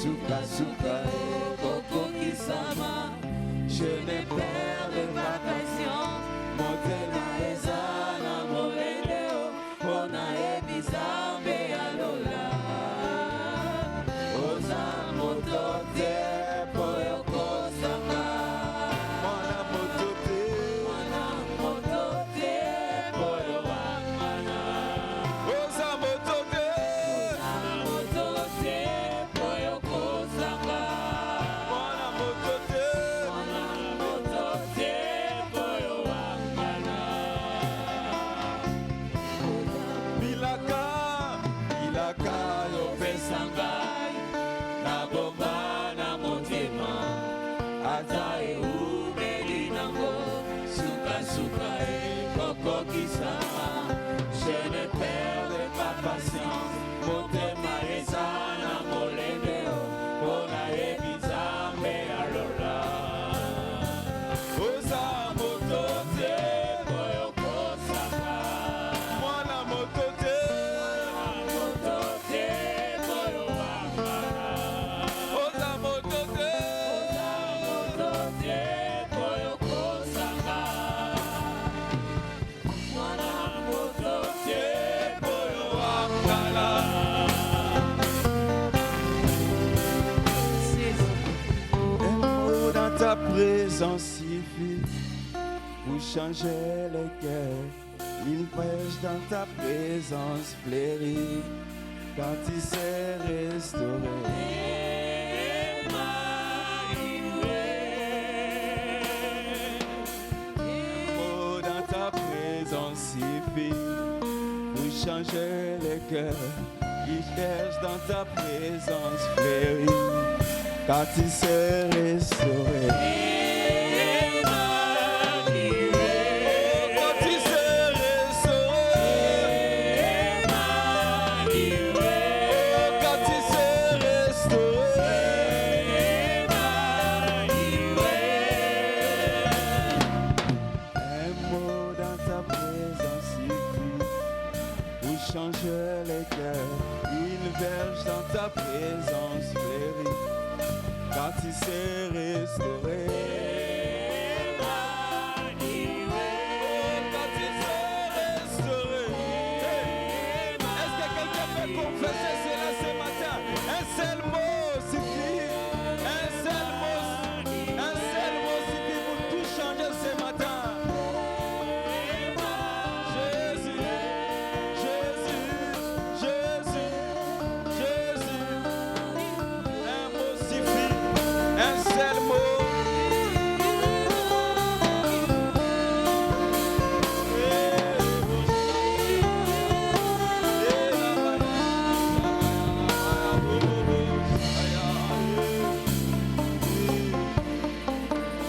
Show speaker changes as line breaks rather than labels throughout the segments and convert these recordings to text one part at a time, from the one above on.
Souka souka Coco qui sama. Je n'ai perdu ma patience. Motema ezana moleneo. Ona ebizambe alola. Oza motote poyoko sama. Mwana motote poyo wamana. Oza motote poyoko sama. Mwana motote poyo wamana. Bilaka yo pesangai. Na bomba na motema. Ata eubeli nango. Souka souka Coco qui sama. Je ne perds pas patience. Motema ezana moleneo. Ona ebizambe alola. Oza motote poyoko sama. Mwana motote poyo wamana. Oza motote poyoko sama. Mwana motote poyo wamana. Un mot dans ta présence suffit pour changer le cœur. Une pêche dans ta présence fleurit quand tu sais restaurer. Oh, dans ta présence suffit pour changer le cœur. Il cherche dans ta présence fleurie quand tu sais restaurer. Quand tu sais restaurer. Quand tu sais restaurer. Un mot dans ta présence suffit pour changer les cœurs. Une verge dans ta présence fleurie quand tu sais restaurer. Quand tu sais restaurer. Est-ce que quelqu'un peut confesser cela ce matin? Un seul mot suffit. Un seul mot suffit pour tout changer ce matin. Jésus, Jésus, Jésus, Jésus. Un mot suffit. Un seul mot.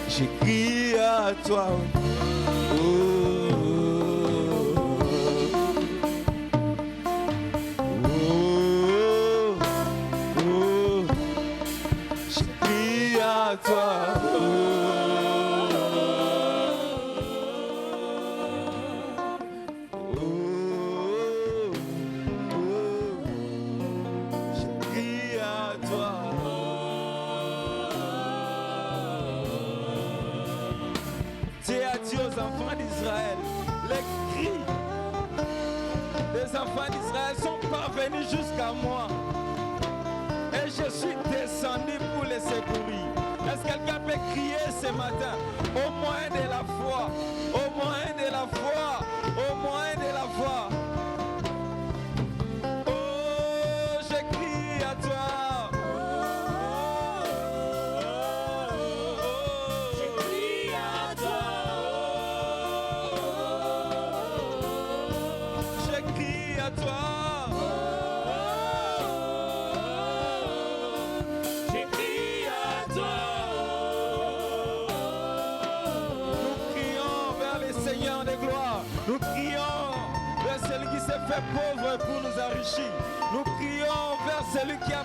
J'ai crié à toi. Oh, oh, oh, oh. J'ai crié à toi. J'ai crié à toi. Dieu a dit aux enfants d'Israël, les cris des enfants d'Israël sont parvenus jusqu'à moi. Et je suis descendu pour les secourir. Est-ce que quelqu'un peut crier ce matin? Au moyen de la foi, au moyen de la foi, au moyen de la foi. Oh, je crie à toi. Je crie à toi. Je crie à toi. Je crie à toi. Nous crions vers le Seigneur de gloire. Nous crions vers celui qui s'est fait pauvre pour nous enrichir. Nous crions vers celui qui a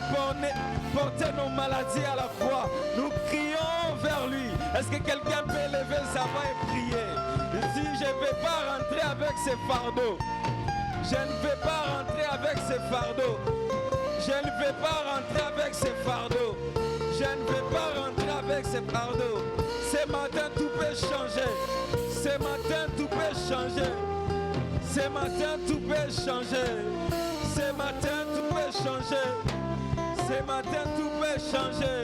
porté nos maladies à la croix. Nous crions vers lui. Est-ce que quelqu'un peut lever sa main et prier? Il dit, je ne vais pas rentrer avec ces fardeaux. Je ne vais pas rentrer avec ces fardeaux. Je ne vais pas rentrer avec ces fardeaux. ses fardeaux. Ce matin, tout peut changer. Ce matin, tout peut changer. Ce matin, tout peut changer. Ce matin, tout peut changer. Ce matin, tout peut changer.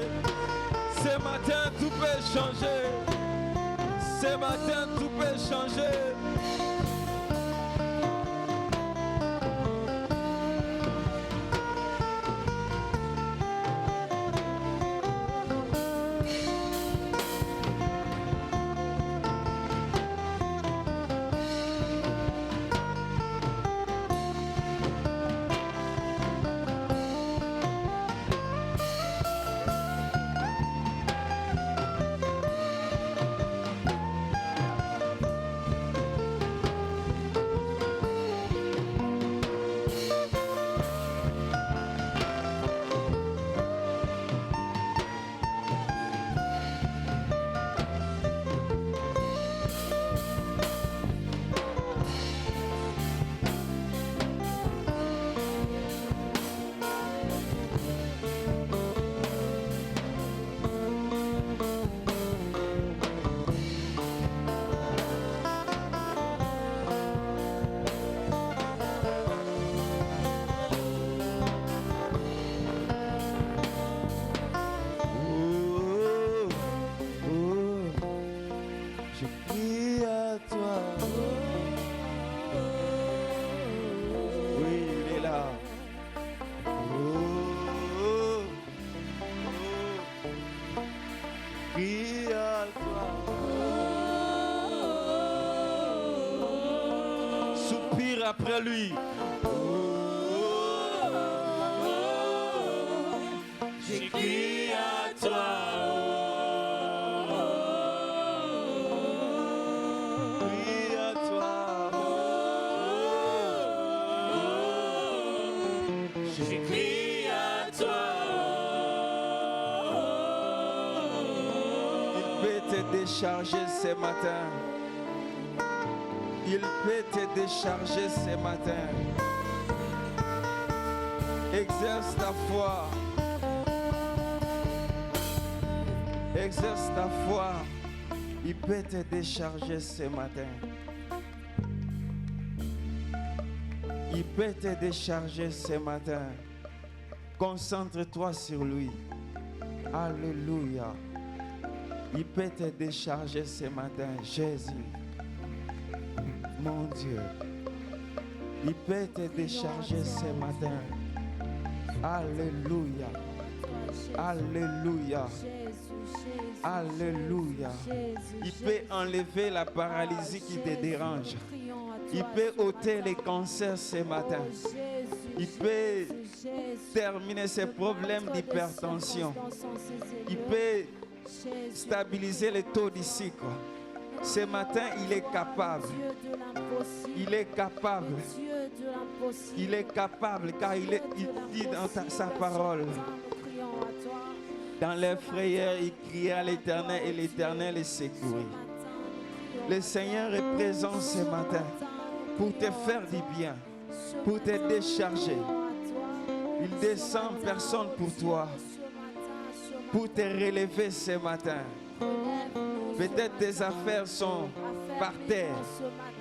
Ce matin, tout peut changer. Ce matin, tout peut changer. Soupire après lui. J'écris à toi. J'écris à toi. J'écris à toi. Il peut te décharger ce matin. Il peut te décharger ce matin. Exerce ta foi. Exerce ta foi. Il peut te décharger ce matin. Il peut te décharger ce matin. Concentre-toi sur lui. Alléluia. Il peut te décharger ce matin. Jésus. Mon Dieu, il peut te décharger ce matin. Alléluia. Alléluia. Alléluia. Il peut enlever la paralysie qui te dérange. Il peut ôter les cancers ce matin. Il peut terminer ces problèmes d'hypertension. Il peut stabiliser les taux du sucre. Ce matin, il est capable. Il est capable. Il est capable car il dit dans sa parole. Dans les frayeurs, il crie à l'Éternel et l'Éternel est secouru. Le Seigneur est présent ce matin pour te faire du bien, pour te décharger. Il descend personne pour toi, pour te relever ce matin. Peut-être tes affaires sont par terre,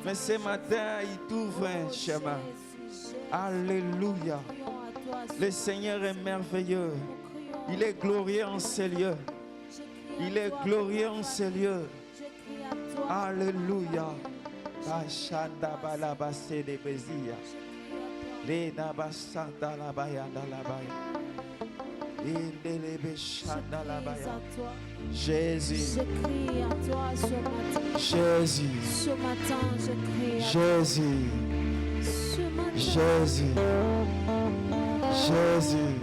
mais ce matin, il t'ouvre un chemin. Alléluia. Le Seigneur est merveilleux. Il est glorieux en ces lieux. Il est glorieux en ces lieux. Alléluia. Ashanda balabase de bezia. Le nabasanda la bayanda la baya. Jésus.
Je crie à toi ce matin.
Jésus.
Ce matin, je crie à toi.
Jésus.
Ce matin.
Jésus.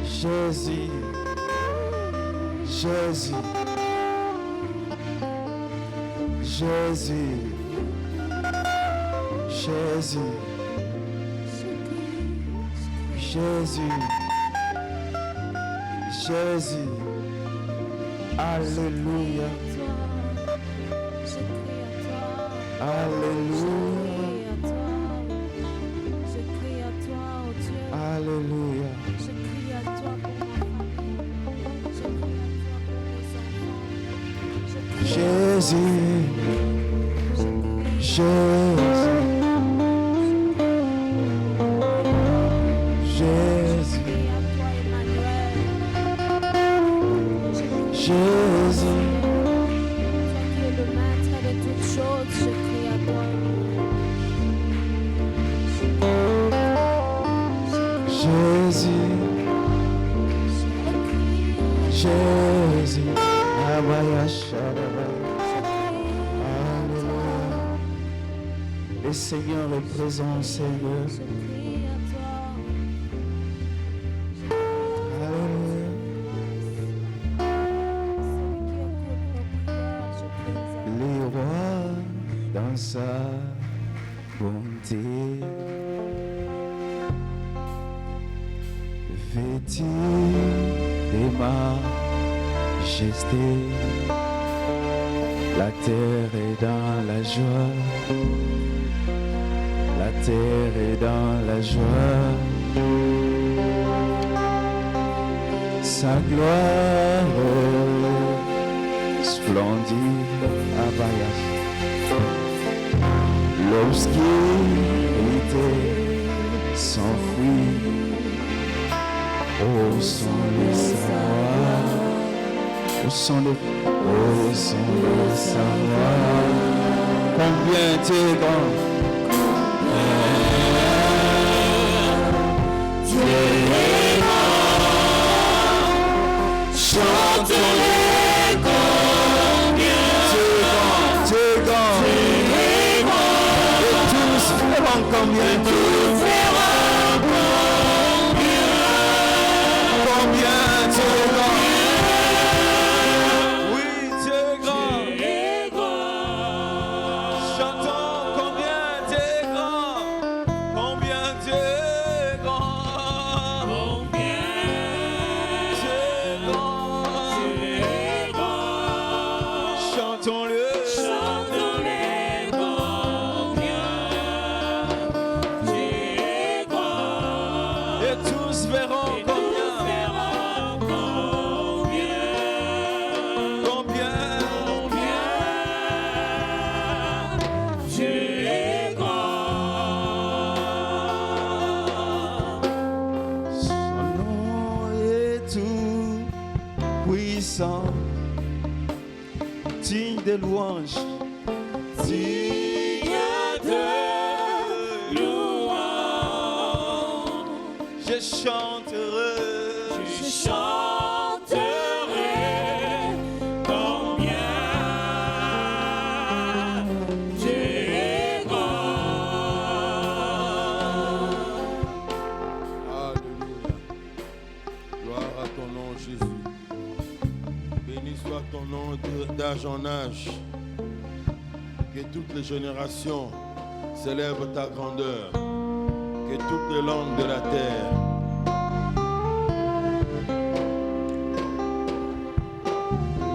Jésus. Jésus. Jésus. Jésus. Jésus. Jésus. Jésus. Alléluia.
Je crie à toi.
Alléluia.
Je crie à toi, oh Dieu.
Alléluia.
Je crie à toi pour ma famille. Je crie à toi pour
Jésus, Jésus, Jésus, Jésus,
Tu es le maître de toutes choses, je crie à toi.
Jésus, Jésus, Abaya Sharaba. Alléluia. Le Seigneur est présent, Seigneur.
Je crie à toi.
Alléluia. Les rois dans sa bonté, vêtus de majesté, la terre est dans la joie, la terre est dans la joie, sa gloire splendide abayas. L'obscurité s'enfuit, oh son les savoir, oh son les savoir, combien tu es grand, tu es grand, chante-les combien tu es grand, tu es grand, et tous verront combien tu es digne de louange, digne de louange. Je chanterai combien tu es grand.
Alléluia. Gloire à ton nom, Jésus. Béni soit ton nom d'âge en âge. Que toutes les générations célèbrent ta grandeur. Que toutes les langues de la terre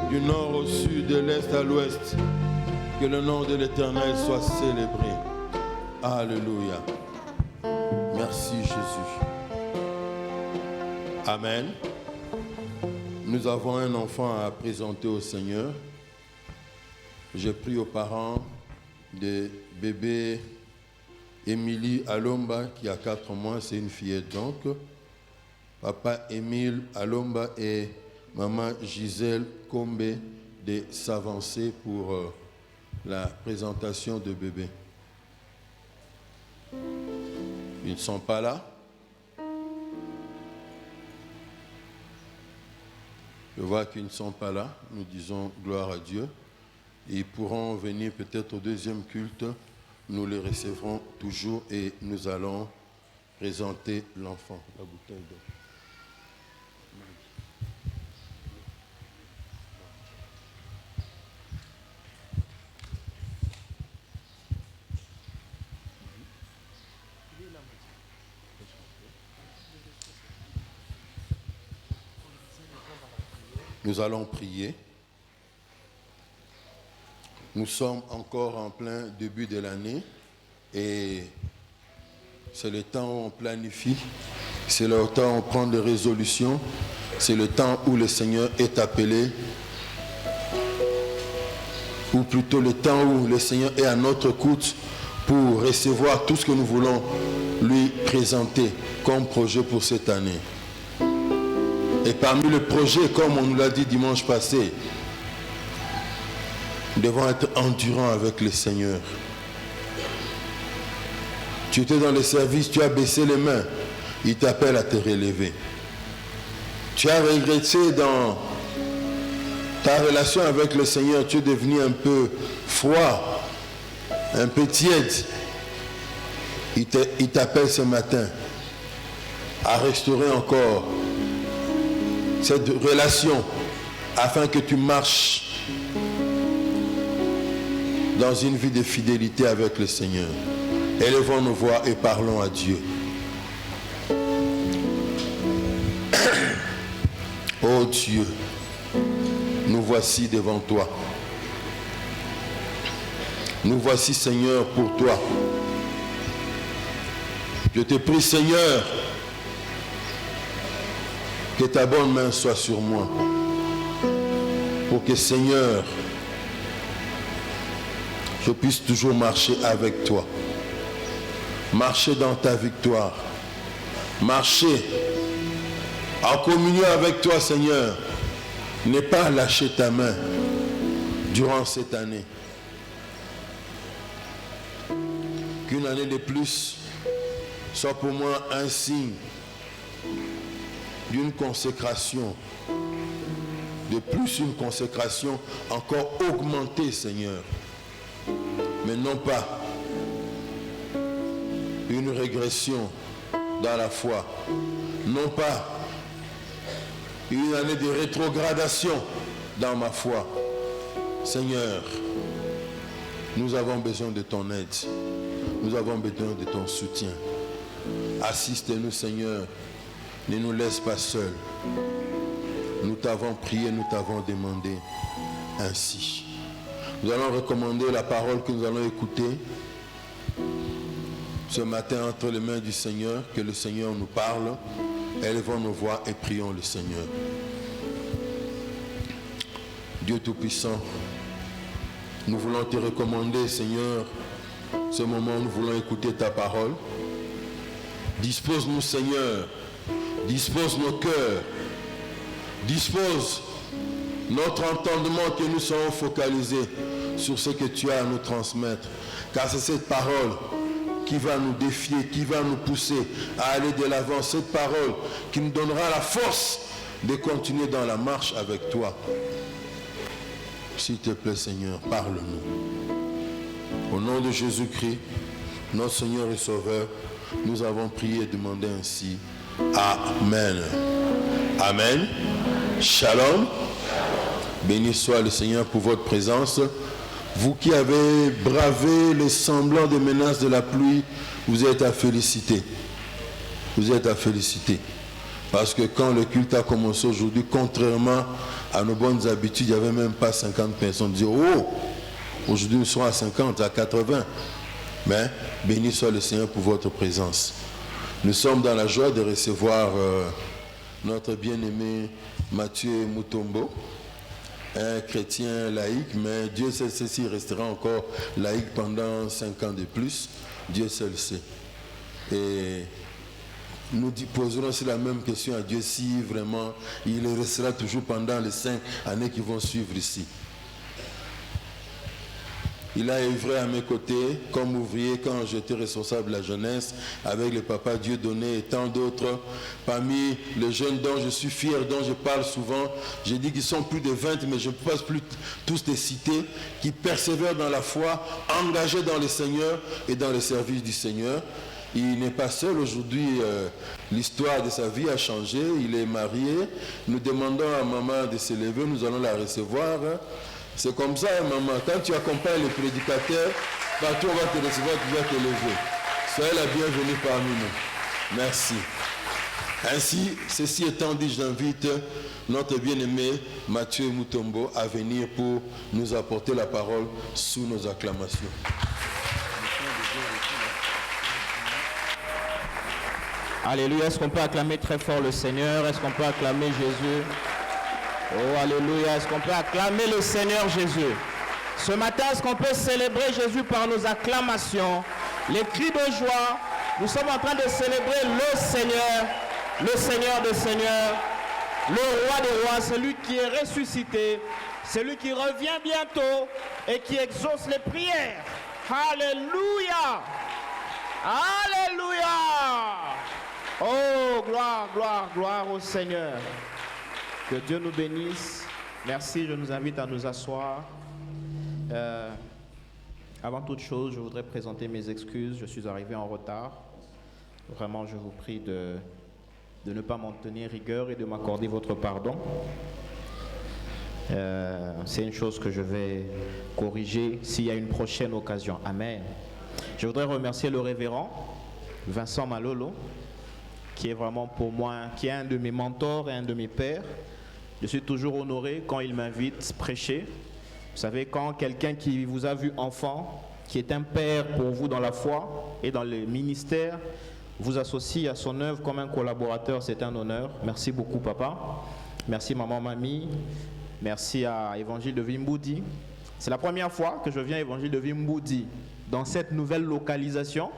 du nord au sud, de l'est à l'ouest, que le nom de l'Éternel soit célébré. Alléluia. Merci Jésus. Amen. Nous avons un enfant à présenter au Seigneur. Je prie aux parents de bébé Émilie Alomba qui a 4 mois, c'est une fillette donc. Papa Émile Alomba et maman Gisèle Kombe de s'avancer pour la présentation de bébé. Ils ne sont pas là. Je vois qu'ils ne sont pas là. Nous disons gloire à Dieu. Ils pourront venir peut-être au deuxième culte. Nous les recevrons toujours et nous allons présenter l'enfant. La bouteille d'eau. Nous allons prier. Nous sommes encore en plein début de l'année et c'est le temps où on planifie, c'est le temps où on prend des résolutions, c'est le temps où le Seigneur est appelé ou plutôt le temps où le Seigneur est à notre écoute pour recevoir tout ce que nous voulons lui présenter comme projet pour cette année. Et parmi les projets, comme on nous l'a dit dimanche passé, nous devons être endurants avec le Seigneur. Tu étais dans le service, tu as baissé les mains, il t'appelle à te relever. Tu as regretté dans ta relation avec le Seigneur, tu es devenu un peu froid, un peu tiède. Il t'appelle ce matin à restaurer encore cette relation afin que tu marches dans une vie de fidélité avec le Seigneur. Élevons nos voix et parlons à Dieu. Oh Dieu, nous voici devant toi. Nous voici, Seigneur, pour toi. Je te prie, Seigneur, que ta bonne main soit sur moi. Pour que, Seigneur, je puisse toujours marcher avec toi. Marcher dans ta victoire. Marcher en communion avec toi, Seigneur. Ne pas lâcher ta main durant cette année. Qu'une année de plus soit pour moi un signe d'une consécration. De plus, une consécration encore augmentée, Seigneur. Mais non pas une régression dans la foi. Non pas une année de rétrogradation dans ma foi. Seigneur, nous avons besoin de ton aide. Nous avons besoin de ton soutien. Assiste-nous, Seigneur. Ne nous laisse pas seuls. Nous t'avons prié, nous t'avons demandé ainsi. Nous allons recommander la parole que nous allons écouter ce matin entre les mains du Seigneur. Que le Seigneur nous parle. Élevons nos voix et prions le Seigneur. Dieu Tout-Puissant, nous voulons te recommander, Seigneur, ce moment où nous voulons écouter ta parole. Dispose-nous, Seigneur. Dispose nos cœurs. Dispose notre entendement, que nous soyons focalisés sur ce que tu as à nous transmettre. Car c'est cette parole qui va nous défier, qui va nous pousser à aller de l'avant. Cette parole qui nous donnera la force de continuer dans la marche avec toi. S'il te plaît, Seigneur, parle-nous. Au nom de Jésus-Christ, notre Seigneur et Sauveur, nous avons prié et demandé ainsi. Amen. Amen. Shalom. Béni soit le Seigneur pour votre présence. Vous qui avez bravé les semblants des menaces de la pluie, vous êtes à féliciter. Vous êtes à féliciter. Parce que quand le culte a commencé aujourd'hui, contrairement à nos bonnes habitudes, il n'y avait même pas 50 personnes. On disait, oh, aujourd'hui nous sommes à 50, à 80. Mais béni soit le Seigneur pour votre présence. Nous sommes dans la joie de recevoir notre bien-aimé Mathieu Mutombo, un chrétien laïque, mais Dieu sait s'il restera encore laïque pendant 5 ans de plus. Dieu seul sait. Et nous poserons aussi la même question à Dieu si vraiment il restera toujours pendant les 5 années qui vont suivre ici. Il a œuvré à mes côtés comme ouvrier quand j'étais responsable de la jeunesse avec le papa Dieudonné et tant d'autres. Parmi les jeunes dont je suis fier, dont je parle souvent, j'ai dit qu'ils sont plus de 20, mais je ne peux pas plus tous les citer, qui persévèrent dans la foi, engagés dans le Seigneur et dans le service du Seigneur. Il n'est pas seul aujourd'hui, l'histoire de sa vie a changé, il est marié. Nous demandons à maman de se lever, nous allons la recevoir. C'est comme ça, maman, quand tu accompagnes le prédicateur, partout on va te recevoir, tu vas te lever. Soyez la bienvenue parmi nous. Merci. Ainsi, ceci étant dit, j'invite notre bien-aimé Mathieu Mutombo à venir pour nous apporter la parole sous nos acclamations.
Alléluia. Est-ce qu'on peut acclamer très fort le Seigneur? Est-ce qu'on peut acclamer Jésus? Oh, alléluia. Est-ce qu'on peut acclamer le Seigneur Jésus? Ce matin, est-ce qu'on peut célébrer Jésus par nos acclamations, les cris de joie? Nous sommes en train de célébrer le Seigneur des Seigneurs, le Roi des Rois, celui qui est ressuscité, celui qui revient bientôt et qui exauce les prières. Alléluia! Alléluia! Oh, gloire, gloire, gloire au Seigneur. Que Dieu nous bénisse. Merci, je nous invite à nous asseoir. Avant toute chose, je voudrais présenter mes excuses. Je suis arrivé en retard. Vraiment, je vous prie de ne pas m'en tenir rigueur et de m'accorder votre pardon. C'est une chose que je vais corriger s'il y a une prochaine occasion. Amen. Je voudrais remercier le révérend Vincent Malolo, qui est vraiment pour moi, qui est un de mes mentors et un de mes pères. Je suis toujours honoré quand il m'invite à prêcher. Vous savez, quand quelqu'un qui vous a vu enfant, qui est un père pour vous dans la foi et dans le ministère, vous associe à son œuvre comme un collaborateur, c'est un honneur. Merci beaucoup, papa. Merci, maman, mamie. Merci à Évangile de Vimboudi. C'est la première fois que je viens à Évangile de Vimboudi dans cette nouvelle localisation.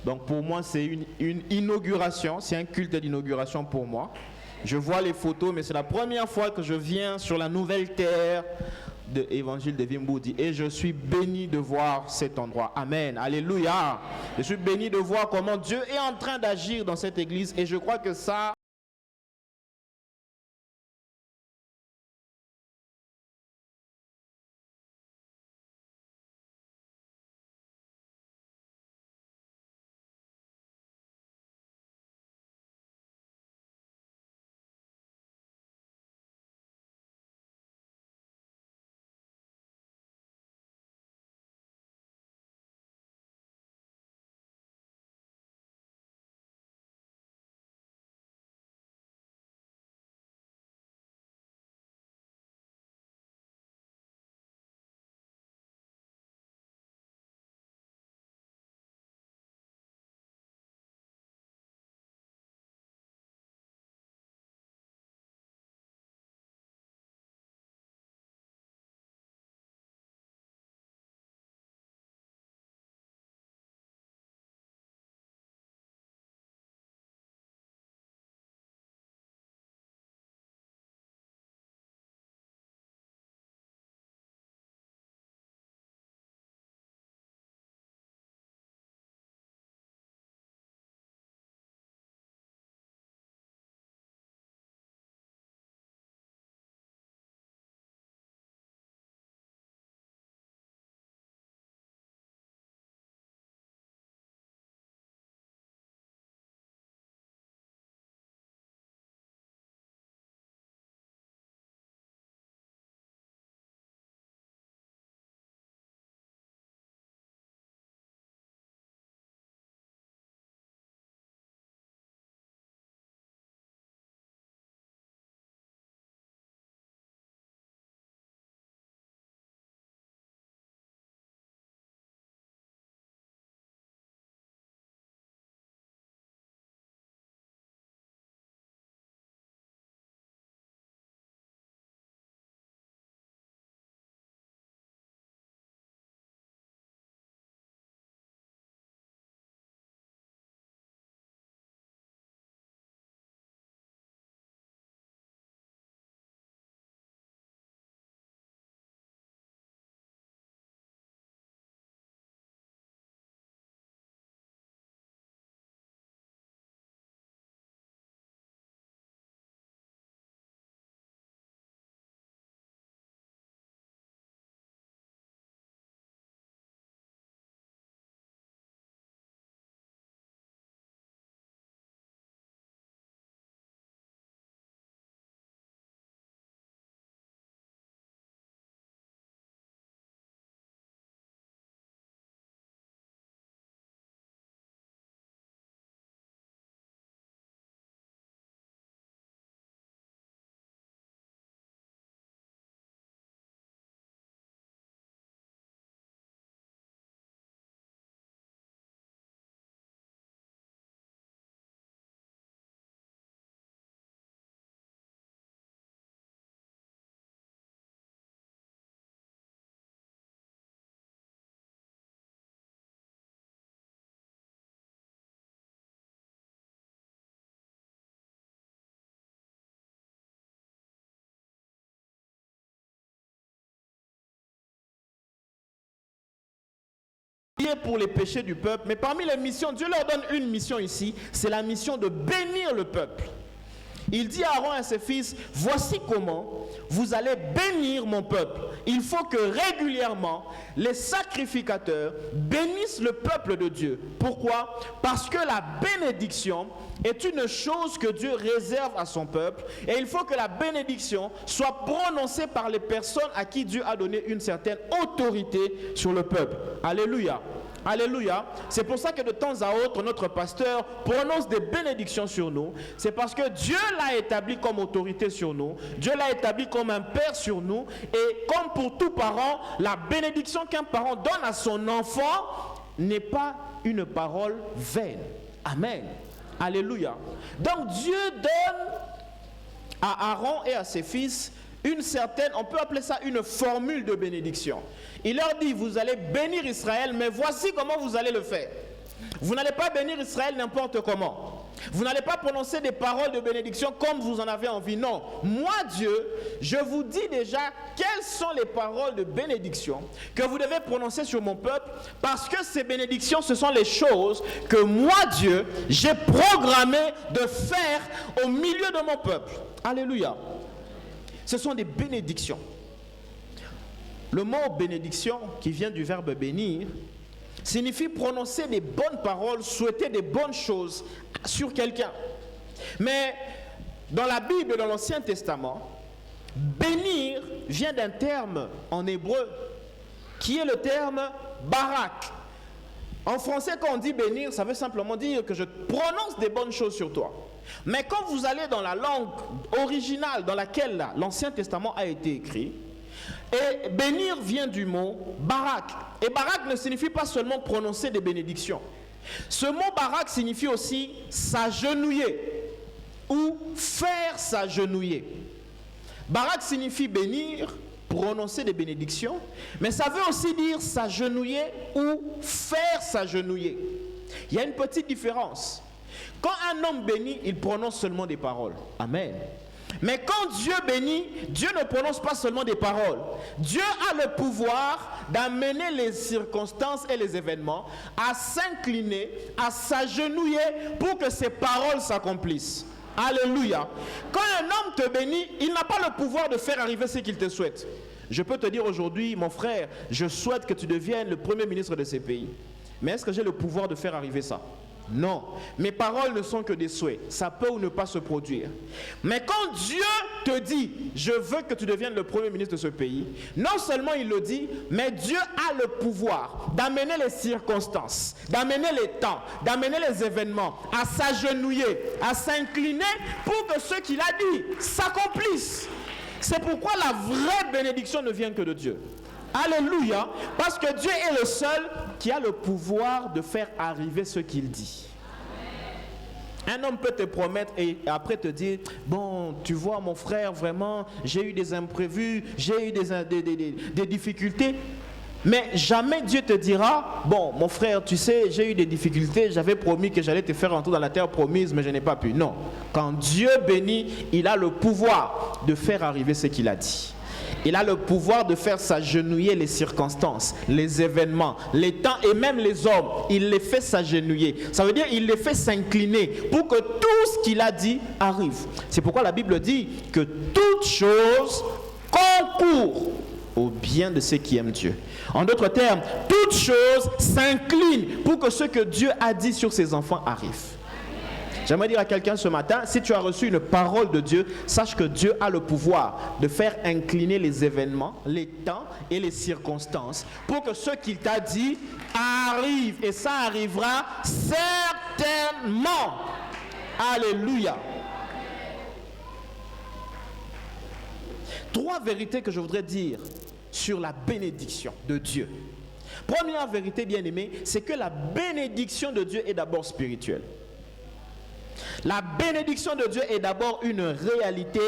Donc pour moi, c'est une inauguration, c'est un culte d'inauguration pour moi. Je vois les photos, mais c'est la première fois que je viens sur la nouvelle terre de Évangile de Vimboudi. Et je suis béni de voir cet endroit. Amen. Alléluia. Je suis béni de voir comment Dieu est en train d'agir dans cette église. Et je crois que ça... prier pour les péchés du peuple. Mais parmi les missions, Dieu leur donne une mission ici, c'est la mission de bénir le peuple. Il dit à Aaron et à ses fils, voici comment vous allez bénir mon peuple. Il faut que régulièrement, les sacrificateurs bénissent le peuple de Dieu. Pourquoi? Parce que la bénédiction est une chose que Dieu réserve à son peuple. Et il faut que la bénédiction soit prononcée par les personnes à qui Dieu a donné une certaine autorité sur le peuple. Alléluia. Alléluia. C'est pour ça que de temps à autre, notre pasteur prononce des bénédictions sur nous. C'est parce que Dieu l'a établi comme autorité sur nous. Dieu l'a établi comme un père sur nous. Et comme pour tout parent, la bénédiction qu'un parent donne à son enfant n'est pas une parole vaine. Amen. Alléluia. Donc Dieu donne à Aaron et à ses fils une certaine, on peut appeler ça une formule de bénédiction. Il leur dit, vous allez bénir Israël, mais voici comment vous allez le faire. Vous n'allez pas bénir Israël n'importe comment. Vous n'allez pas prononcer des paroles de bénédiction comme vous en avez envie. Non, moi Dieu, je vous dis déjà quelles sont les paroles de bénédiction que vous devez prononcer sur mon peuple, parce que ces bénédictions, ce sont les choses que moi Dieu, j'ai programmé de faire au milieu de mon peuple. Alléluia. Ce sont des bénédictions. Le mot bénédiction, qui vient du verbe bénir, signifie prononcer des bonnes paroles, souhaiter des bonnes choses sur quelqu'un. Mais dans la Bible et dans l'Ancien Testament, bénir vient d'un terme en hébreu qui est le terme barak. En français, quand on dit bénir, ça veut simplement dire que je prononce des bonnes choses sur toi. Mais quand vous allez dans la langue originale dans laquelle l'Ancien Testament a été écrit, et bénir vient du mot barak. Et barak ne signifie pas seulement prononcer des bénédictions. Ce mot barak signifie aussi s'agenouiller ou faire s'agenouiller. Barak signifie bénir, prononcer des bénédictions, mais ça veut aussi dire s'agenouiller ou faire s'agenouiller. Il y a une petite différence. Quand un homme bénit, il prononce seulement des paroles. Amen. Mais quand Dieu bénit, Dieu ne prononce pas seulement des paroles. Dieu a le pouvoir d'amener les circonstances et les événements à s'incliner, à s'agenouiller pour que ces paroles s'accomplissent. Alléluia. Quand un homme te bénit, il n'a pas le pouvoir de faire arriver ce qu'il te souhaite. Je peux te dire aujourd'hui, mon frère, je souhaite que tu deviennes le premier ministre de ces pays. Mais est-ce que j'ai le pouvoir de faire arriver ça? Non. Mes paroles ne sont que des souhaits. Ça peut ou ne pas se produire. Mais quand Dieu te dit, je veux que tu deviennes le premier ministre de ce pays, non seulement il le dit, mais Dieu a le pouvoir d'amener les circonstances, d'amener les temps, d'amener les événements, à s'agenouiller, à s'incliner pour que ce qu'il a dit s'accomplisse. C'est pourquoi la vraie bénédiction ne vient que de Dieu. Alléluia, parce que Dieu est le seul qui a le pouvoir de faire arriver ce qu'il dit. Un homme peut te promettre et après te dire, bon, tu vois mon frère, vraiment, j'ai eu des imprévus, j'ai eu des difficultés. Mais jamais Dieu te dira, bon, mon frère, tu sais, j'ai eu des difficultés, j'avais promis que j'allais te faire entrer dans la terre promise, mais je n'ai pas pu. Non, quand Dieu bénit, il a le pouvoir de faire arriver ce qu'il a dit. Il a le pouvoir de faire s'agenouiller les circonstances, les événements, les temps et même les hommes. Il les fait s'agenouiller. Ça veut dire qu'il les fait s'incliner pour que tout ce qu'il a dit arrive. C'est pourquoi la Bible dit que toute chose concourt au bien de ceux qui aiment Dieu. En d'autres termes, toute chose s'incline pour que ce que Dieu a dit sur ses enfants arrive. J'aimerais dire à quelqu'un ce matin, si tu as reçu une parole de Dieu, sache que Dieu a le pouvoir de faire incliner les événements, les temps et les circonstances pour que ce qu'il t'a dit arrive. Et ça arrivera certainement. Alléluia. 3 vérités que je voudrais dire sur la bénédiction de Dieu. Première vérité, bien-aimée, c'est que la bénédiction de Dieu est d'abord spirituelle. La bénédiction de Dieu est d'abord une réalité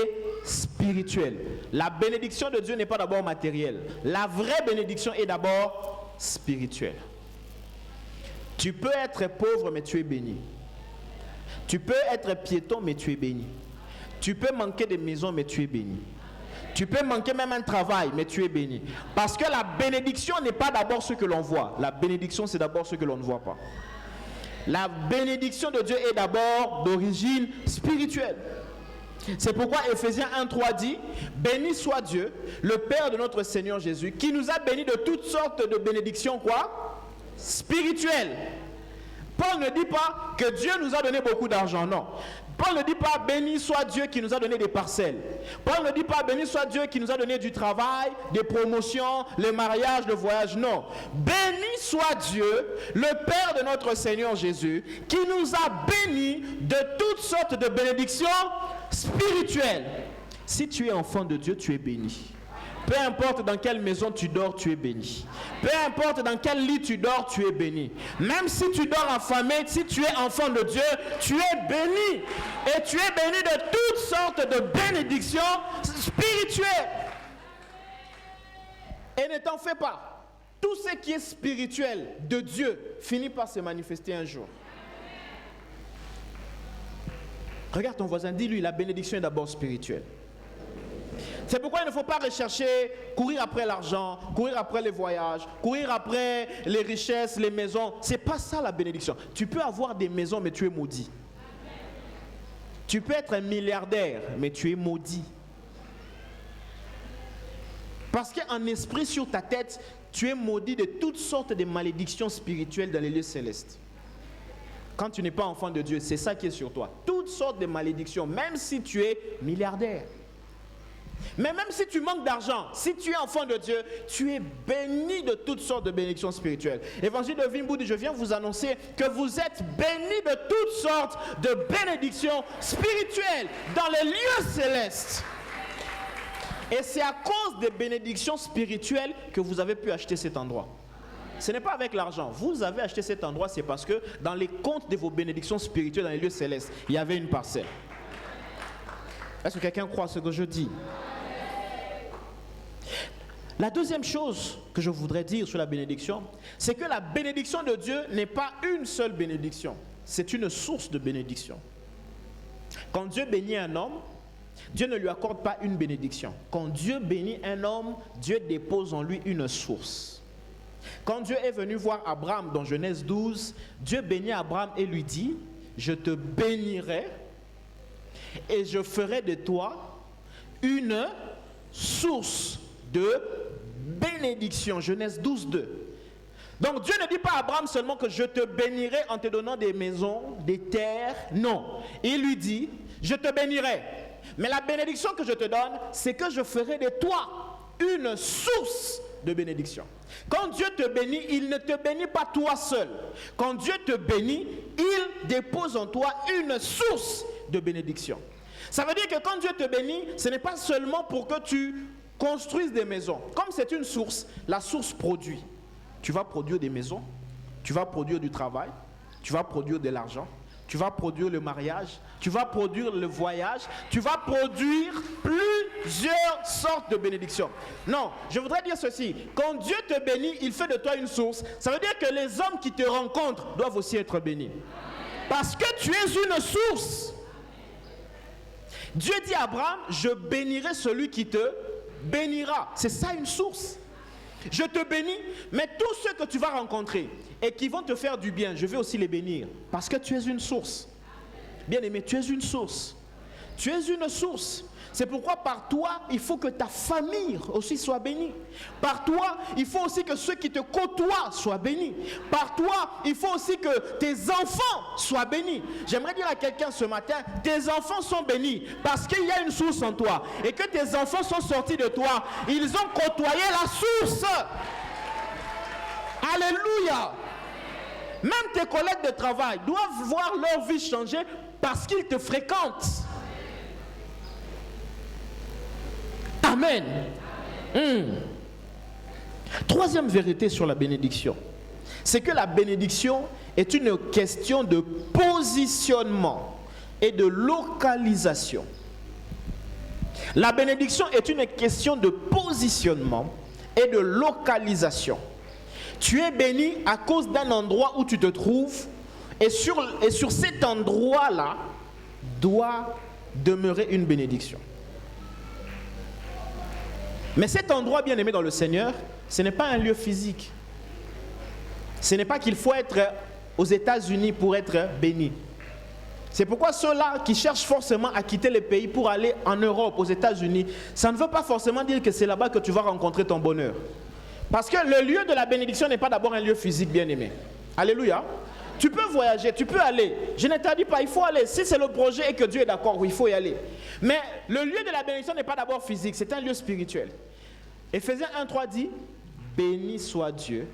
spirituelle. La bénédiction de Dieu n'est pas d'abord matérielle. La vraie bénédiction est d'abord spirituelle. Tu peux être pauvre, mais tu es béni. Tu peux être piéton, mais tu es béni. Tu peux manquer de maison, mais tu es béni. Tu peux manquer même un travail, mais tu es béni. Parce que la bénédiction n'est pas d'abord ce que l'on voit. La bénédiction, c'est d'abord ce que l'on ne voit pas. La bénédiction de Dieu est d'abord d'origine spirituelle. C'est pourquoi Ephésiens 1:3 dit: béni soit Dieu, le Père de notre Seigneur Jésus, qui nous a bénis de toutes sortes de bénédictions, quoi? Spirituelles. Paul ne dit pas que Dieu nous a donné beaucoup d'argent, non. Paul ne dit pas béni soit Dieu qui nous a donné des parcelles. Paul ne dit pas béni soit Dieu qui nous a donné du travail, des promotions, les mariages, le voyage, non. Béni soit Dieu, le Père de notre Seigneur Jésus, qui nous a bénis de toutes sortes de bénédictions spirituelles. Si tu es enfant de Dieu, tu es béni. Peu importe dans quelle maison tu dors, tu es béni. Peu importe dans quel lit tu dors, tu es béni. Même si tu dors affamé, si tu es enfant de Dieu, tu es béni. Et tu es béni de toutes sortes de bénédictions spirituelles. Et ne t'en fais pas. Tout ce qui est spirituel de Dieu finit par se manifester un jour. Regarde ton voisin, dis-lui, la bénédiction est d'abord spirituelle. C'est pourquoi il ne faut pas rechercher, courir après l'argent, courir après les voyages, courir après les richesses, les maisons. Ce n'est pas ça la bénédiction. Tu peux avoir des maisons, mais tu es maudit. Tu peux être un milliardaire, mais tu es maudit. Parce qu'en esprit sur ta tête, tu es maudit de toutes sortes de malédictions spirituelles dans les lieux célestes. Quand tu n'es pas enfant de Dieu, c'est ça qui est sur toi. Toutes sortes de malédictions, même si tu es milliardaire. Mais même si tu manques d'argent, si tu es enfant de Dieu, tu es béni de toutes sortes de bénédictions spirituelles. Évangile de Vimboud dit: je viens vous annoncer que vous êtes bénis de toutes sortes de bénédictions spirituelles dans les lieux célestes. Et c'est à cause des bénédictions spirituelles que vous avez pu acheter cet endroit. Ce n'est pas avec l'argent. Vous avez acheté cet endroit, c'est parce que dans les comptes de vos bénédictions spirituelles dans les lieux célestes, il y avait une parcelle. Est-ce que quelqu'un croit ce que je dis? La deuxième chose que je voudrais dire sur la bénédiction, c'est que la bénédiction de Dieu n'est pas une seule bénédiction. C'est une source de bénédiction. Quand Dieu bénit un homme, Dieu ne lui accorde pas une bénédiction. Quand Dieu bénit un homme, Dieu dépose en lui une source. Quand Dieu est venu voir Abraham dans Genèse 12, Dieu bénit Abraham et lui dit: je te bénirai et je ferai de toi une source de bénédiction. Genèse 12, 2. Donc Dieu ne dit pas à Abraham seulement que je te bénirai en te donnant des maisons, des terres. Non. Il lui dit: je te bénirai. Mais la bénédiction que je te donne, c'est que je ferai de toi une source de bénédiction. Quand Dieu te bénit, il ne te bénit pas toi seul. Quand Dieu te bénit, il dépose en toi une source de bénédiction. Ça veut dire que quand Dieu te bénit, ce n'est pas seulement pour que tu construises des maisons. Comme c'est une source, la source produit. Tu vas produire des maisons, tu vas produire du travail, tu vas produire de l'argent, tu vas produire le mariage, tu vas produire le voyage, tu vas produire plusieurs sortes de bénédictions. Non, je voudrais dire ceci. Quand Dieu te bénit, il fait de toi une source. Ça veut dire que les hommes qui te rencontrent doivent aussi être bénis. Parce que tu es une source. Dieu dit à Abraham: je bénirai celui qui te bénira. C'est ça une source. Je te bénis, mais tous ceux que tu vas rencontrer et qui vont te faire du bien, je vais aussi les bénir. Parce que tu es une source. Bien-aimé, tu es une source. Tu es une source. C'est pourquoi par toi, il faut que ta famille aussi soit bénie. Par toi, il faut aussi que ceux qui te côtoient soient bénis. Par toi, il faut aussi que tes enfants soient bénis. J'aimerais dire à quelqu'un ce matin: tes enfants sont bénis parce qu'il y a une source en toi. Et que tes enfants sont sortis de toi. Ils ont côtoyé la source. Alléluia. Même tes collègues de travail doivent voir leur vie changer parce qu'ils te fréquentent. Amen. Troisième vérité sur la bénédiction, c'est que la bénédiction est une question de positionnement et de localisation. La bénédiction est une question de positionnement et de localisation. Tu es béni à cause d'un endroit où tu te trouves, et sur cet endroit-là doit demeurer une bénédiction. Mais cet endroit, bien aimé dans le Seigneur, ce n'est pas un lieu physique. Ce n'est pas qu'il faut être aux États-Unis pour être béni. C'est pourquoi ceux-là qui cherchent forcément à quitter le pays pour aller en Europe, aux États-Unis, ça ne veut pas forcément dire que c'est là-bas que tu vas rencontrer ton bonheur. Parce que le lieu de la bénédiction n'est pas d'abord un lieu physique, bien aimé. Alléluia. Tu peux voyager, tu peux aller. Je n'interdis pas, il faut aller. Si c'est le projet et que Dieu est d'accord, oui, il faut y aller. Mais le lieu de la bénédiction n'est pas d'abord physique, c'est un lieu spirituel. Éphésiens 1:3 dit, béni soit Dieu,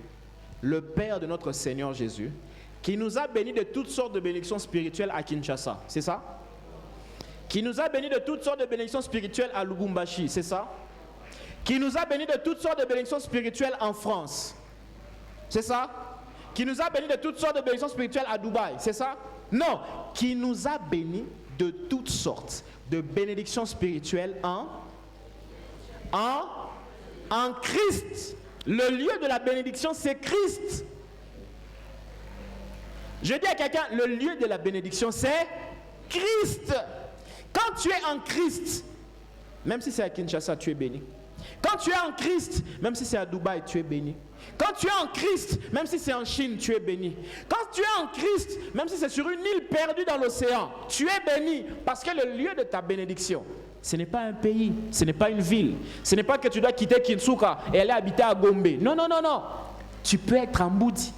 le Père de notre Seigneur Jésus, qui nous a bénis de toutes sortes de bénédictions spirituelles à Kinshasa. C'est ça? Qui nous a bénis de toutes sortes de bénédictions spirituelles à Lubumbashi. C'est ça? Qui nous a bénis de toutes sortes de bénédictions spirituelles en France. C'est ça? Qui nous a bénis de toutes sortes de bénédictions spirituelles à Dubaï. C'est ça? Non. Qui nous a bénis de toutes sortes de bénédictions spirituelles en Christ. Le lieu de la bénédiction, c'est Christ. Je dis à quelqu'un, le lieu de la bénédiction, c'est Christ. Quand tu es en Christ, même si c'est à Kinshasa, tu es béni. Quand tu es en Christ, même si c'est à Dubaï, tu es béni. Quand tu es en Christ, même si c'est en Chine, tu es béni. Quand tu es en Christ, même si c'est sur une île perdue dans l'océan, tu es béni. Parce que le lieu de ta bénédiction, ce n'est pas un pays, ce n'est pas une ville. Ce n'est pas que tu dois quitter Kinsuka et aller habiter à Gombe. Non, non, non, non. Tu peux être en Mboudi.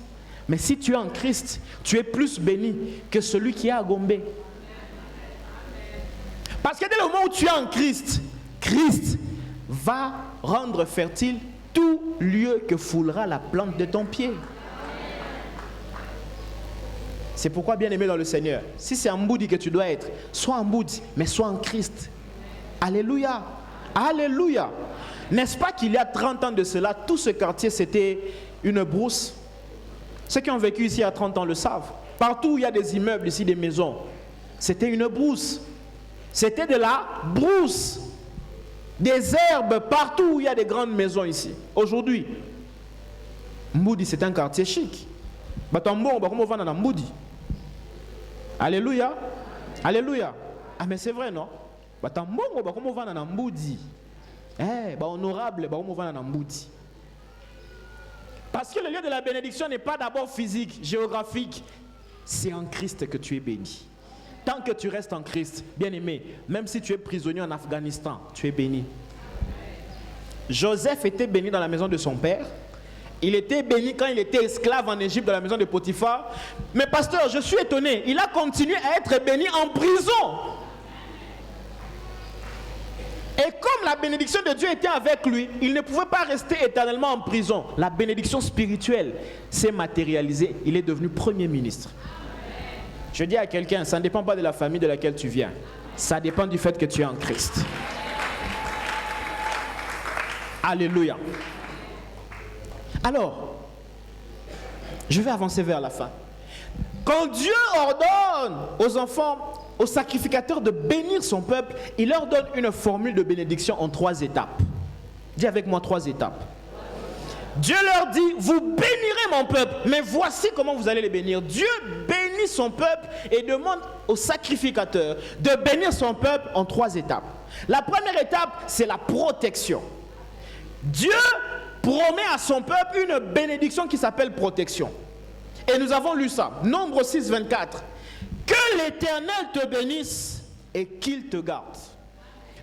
Mais si tu es en Christ, tu es plus béni que celui qui est à Gombe. Parce que dès le moment où tu es en Christ, Christ va rendre fertile tout lieu que foulera la plante de ton pied. C'est pourquoi, bien aimé dans le Seigneur, si c'est en Mboudi que tu dois être, sois en Mboudi, mais sois en Christ. Alléluia. Alléluia. N'est-ce pas qu'il y a 30 ans de cela, tout ce quartier, c'était une brousse? Ceux qui ont vécu ici à 30 ans le savent. Partout où il y a des immeubles ici, des maisons, c'était une brousse. C'était de la brousse. Des herbes partout où il y a des grandes maisons ici. Aujourd'hui, Mboudi, c'est un quartier chic. Alléluia. Alléluia. Ah, mais c'est vrai, non? Honorable. Parce que le lieu de la bénédiction n'est pas d'abord physique, géographique. C'est en Christ que tu es béni. Tant que tu restes en Christ, bien aimé, même si tu es prisonnier en Afghanistan, tu es béni. Joseph était béni dans la maison de son père. Il était béni quand il était esclave en Égypte dans la maison de Potiphar. Mais pasteur, je suis étonné, il a continué à être béni en prison. Et comme la bénédiction de Dieu était avec lui, il ne pouvait pas rester éternellement en prison. La bénédiction spirituelle s'est matérialisée. Il est devenu premier ministre. Je dis à quelqu'un, ça ne dépend pas de la famille de laquelle tu viens. Ça dépend du fait que tu es en Christ. Alléluia. Alors, je vais avancer vers la fin. Quand Dieu ordonne aux enfants, aux sacrificateurs de bénir son peuple, il leur donne une formule de bénédiction en 3 étapes. Dis avec moi 3 étapes. Dieu leur dit, vous bénirez mon peuple, mais voici comment vous allez les bénir. Dieu bénit son peuple et demande aux sacrificateurs de bénir son peuple en 3 étapes. La première étape, c'est la protection. Dieu promet à son peuple une bénédiction qui s'appelle protection. Et nous avons lu ça, Nombre 6, 24. Que l'Éternel te bénisse et qu'il te garde.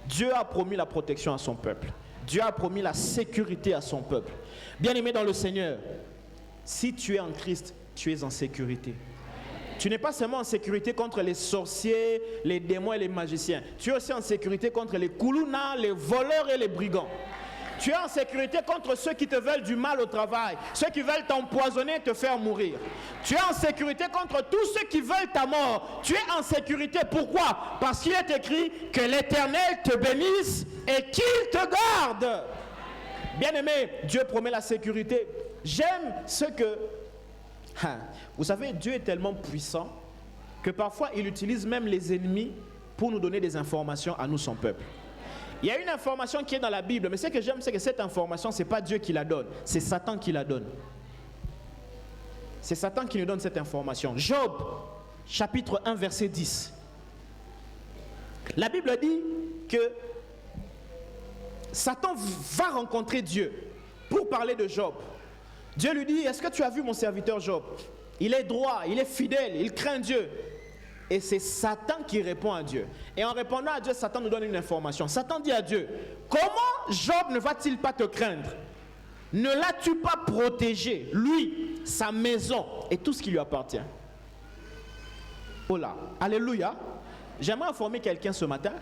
Dieu a promis la protection à son peuple. Dieu a promis la sécurité à son peuple. Bien-aimé dans le Seigneur, si tu es en Christ, tu es en sécurité. Tu n'es pas seulement en sécurité contre les sorciers, les démons et les magiciens. Tu es aussi en sécurité contre les koulouna, les voleurs et les brigands. Tu es en sécurité contre ceux qui te veulent du mal au travail, ceux qui veulent t'empoisonner et te faire mourir. Tu es en sécurité contre tous ceux qui veulent ta mort. Tu es en sécurité. Pourquoi? Parce qu'il est écrit que l'Éternel te bénisse et qu'il te garde. Bien-aimé, Dieu promet la sécurité. J'aime ce que... Vous savez, Dieu est tellement puissant que parfois il utilise même les ennemis pour nous donner des informations à nous, son peuple. Il y a une information qui est dans la Bible, mais ce que j'aime, c'est que cette information, ce n'est pas Dieu qui la donne, c'est Satan qui la donne. C'est Satan qui nous donne cette information. Job, chapitre 1, verset 10. La Bible dit que Satan va rencontrer Dieu pour parler de Job. Dieu lui dit, est-ce que tu as vu mon serviteur Job? Il est droit, il est fidèle, il craint Dieu. Et c'est Satan qui répond à Dieu. Et en répondant à Dieu, Satan nous donne une information. Satan dit à Dieu, comment Job ne va-t-il pas te craindre? Ne l'as-tu pas protégé, lui, sa maison et tout ce qui lui appartient? Oh là, alléluia. J'aimerais informer quelqu'un ce matin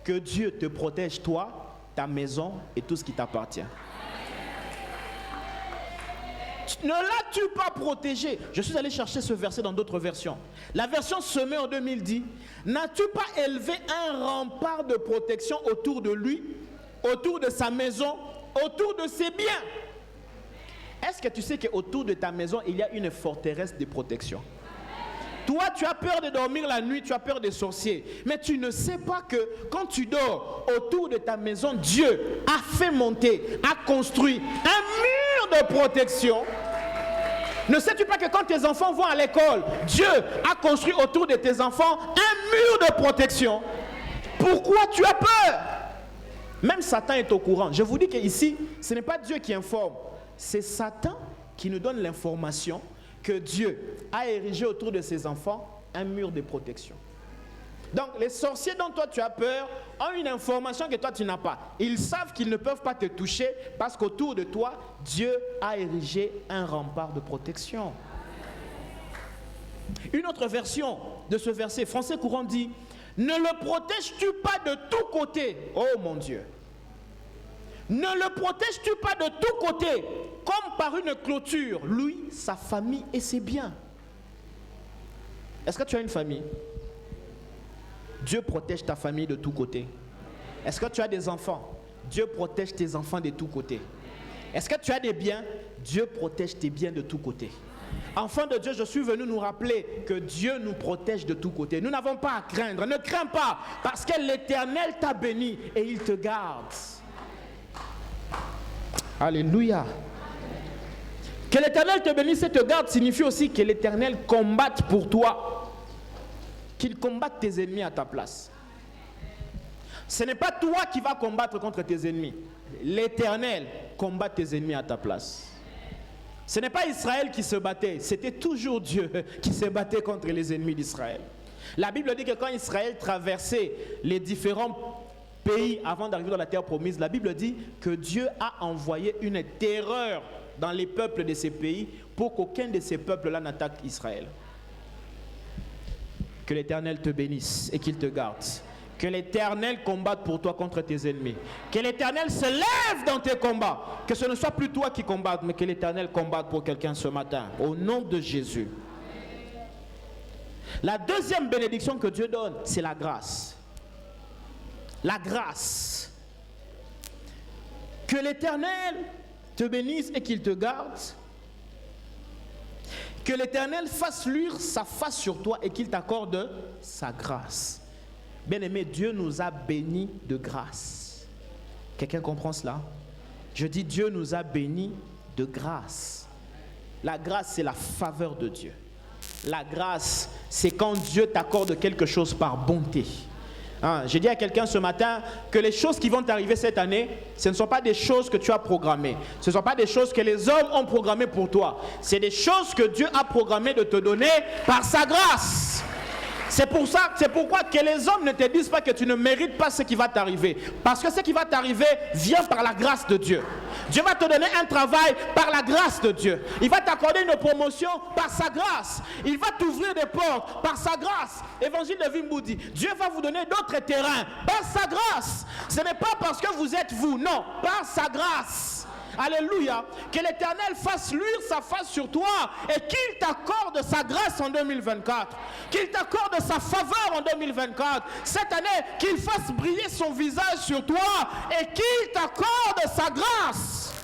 que Dieu te protège, toi, ta maison et tout ce qui t'appartient. Ne l'as-tu pas protégé? Je suis allé chercher ce verset dans d'autres versions. La version Semé en 2000 dit, n'as-tu pas élevé un rempart de protection autour de lui, autour de sa maison, autour de ses biens? Est-ce que tu sais qu'autour de ta maison, il y a une forteresse de protection? Toi, tu as peur de dormir la nuit, tu as peur des sorciers. Mais tu ne sais pas que quand tu dors autour de ta maison, Dieu a fait monter, a construit un mur de protection. Ne sais-tu pas que quand tes enfants vont à l'école, Dieu a construit autour de tes enfants un mur de protection? Pourquoi tu as peur? Même Satan est au courant. Je vous dis qu'ici, ce n'est pas Dieu qui informe. C'est Satan qui nous donne l'information que Dieu a érigé autour de ses enfants un mur de protection. Donc les sorciers dont toi tu as peur ont une information que toi tu n'as pas. Ils savent qu'ils ne peuvent pas te toucher parce qu'autour de toi, Dieu a érigé un rempart de protection. Une autre version de ce verset, français courant dit, ne le protèges-tu pas de tous côtés? Oh mon Dieu! Ne le protèges-tu pas de tous côtés, comme par une clôture, lui, sa famille et ses biens? Est-ce que tu as une famille? Dieu protège ta famille de tous côtés. Est-ce que tu as des enfants? Dieu protège tes enfants de tous côtés. Est-ce que tu as des biens? Dieu protège tes biens de tous côtés. Enfants de Dieu, je suis venu nous rappeler que Dieu nous protège de tous côtés. Nous n'avons pas à craindre. Ne crains pas, parce que l'Éternel t'a béni et il te garde. Alléluia. Que l'Éternel te bénisse et te garde signifie aussi que l'Éternel combatte pour toi. Qu'il combatte tes ennemis à ta place. Ce n'est pas toi qui vas combattre contre tes ennemis. L'Éternel combat tes ennemis à ta place. Ce n'est pas Israël qui se battait, c'était toujours Dieu qui se battait contre les ennemis d'Israël. La Bible dit que quand Israël traversait les différents pays avant d'arriver dans la terre promise, la Bible dit que Dieu a envoyé une terreur dans les peuples de ces pays pour qu'aucun de ces peuples-là n'attaque Israël. Que l'Éternel te bénisse et qu'il te garde. Que l'Éternel combatte pour toi contre tes ennemis. Que l'Éternel se lève dans tes combats. Que ce ne soit plus toi qui combattes, mais que l'Éternel combatte pour quelqu'un ce matin. Au nom de Jésus. La deuxième bénédiction que Dieu donne, c'est la grâce. La grâce. Que l'Éternel te bénisse et qu'il te garde. Que l'Éternel fasse luire sa face sur toi et qu'il t'accorde sa grâce. Bien-aimé, Dieu nous a bénis de grâce. Quelqu'un comprend cela? Je dis Dieu nous a bénis de grâce. La grâce, c'est la faveur de Dieu. La grâce, c'est quand Dieu t'accorde quelque chose par bonté. J'ai dit à quelqu'un ce matin que les choses qui vont t'arriver cette année, ce ne sont pas des choses que tu as programmées. Ce ne sont pas des choses que les hommes ont programmées pour toi. C'est des choses que Dieu a programmées de te donner par sa grâce. C'est pourquoi que les hommes ne te disent pas que tu ne mérites pas ce qui va t'arriver. Parce que ce qui va t'arriver vient par la grâce de Dieu. Dieu va te donner un travail par la grâce de Dieu. Il va t'accorder une promotion par sa grâce. Il va t'ouvrir des portes par sa grâce. Évangile de Vimbu dit, Dieu va vous donner d'autres terrains par sa grâce. Ce n'est pas parce que vous êtes vous, non, par sa grâce. Alléluia. Que l'Éternel fasse luire sa face sur toi et qu'il t'accorde sa grâce en 2024. Qu'il t'accorde sa faveur en 2024. Cette année, qu'il fasse briller son visage sur toi et qu'il t'accorde sa grâce.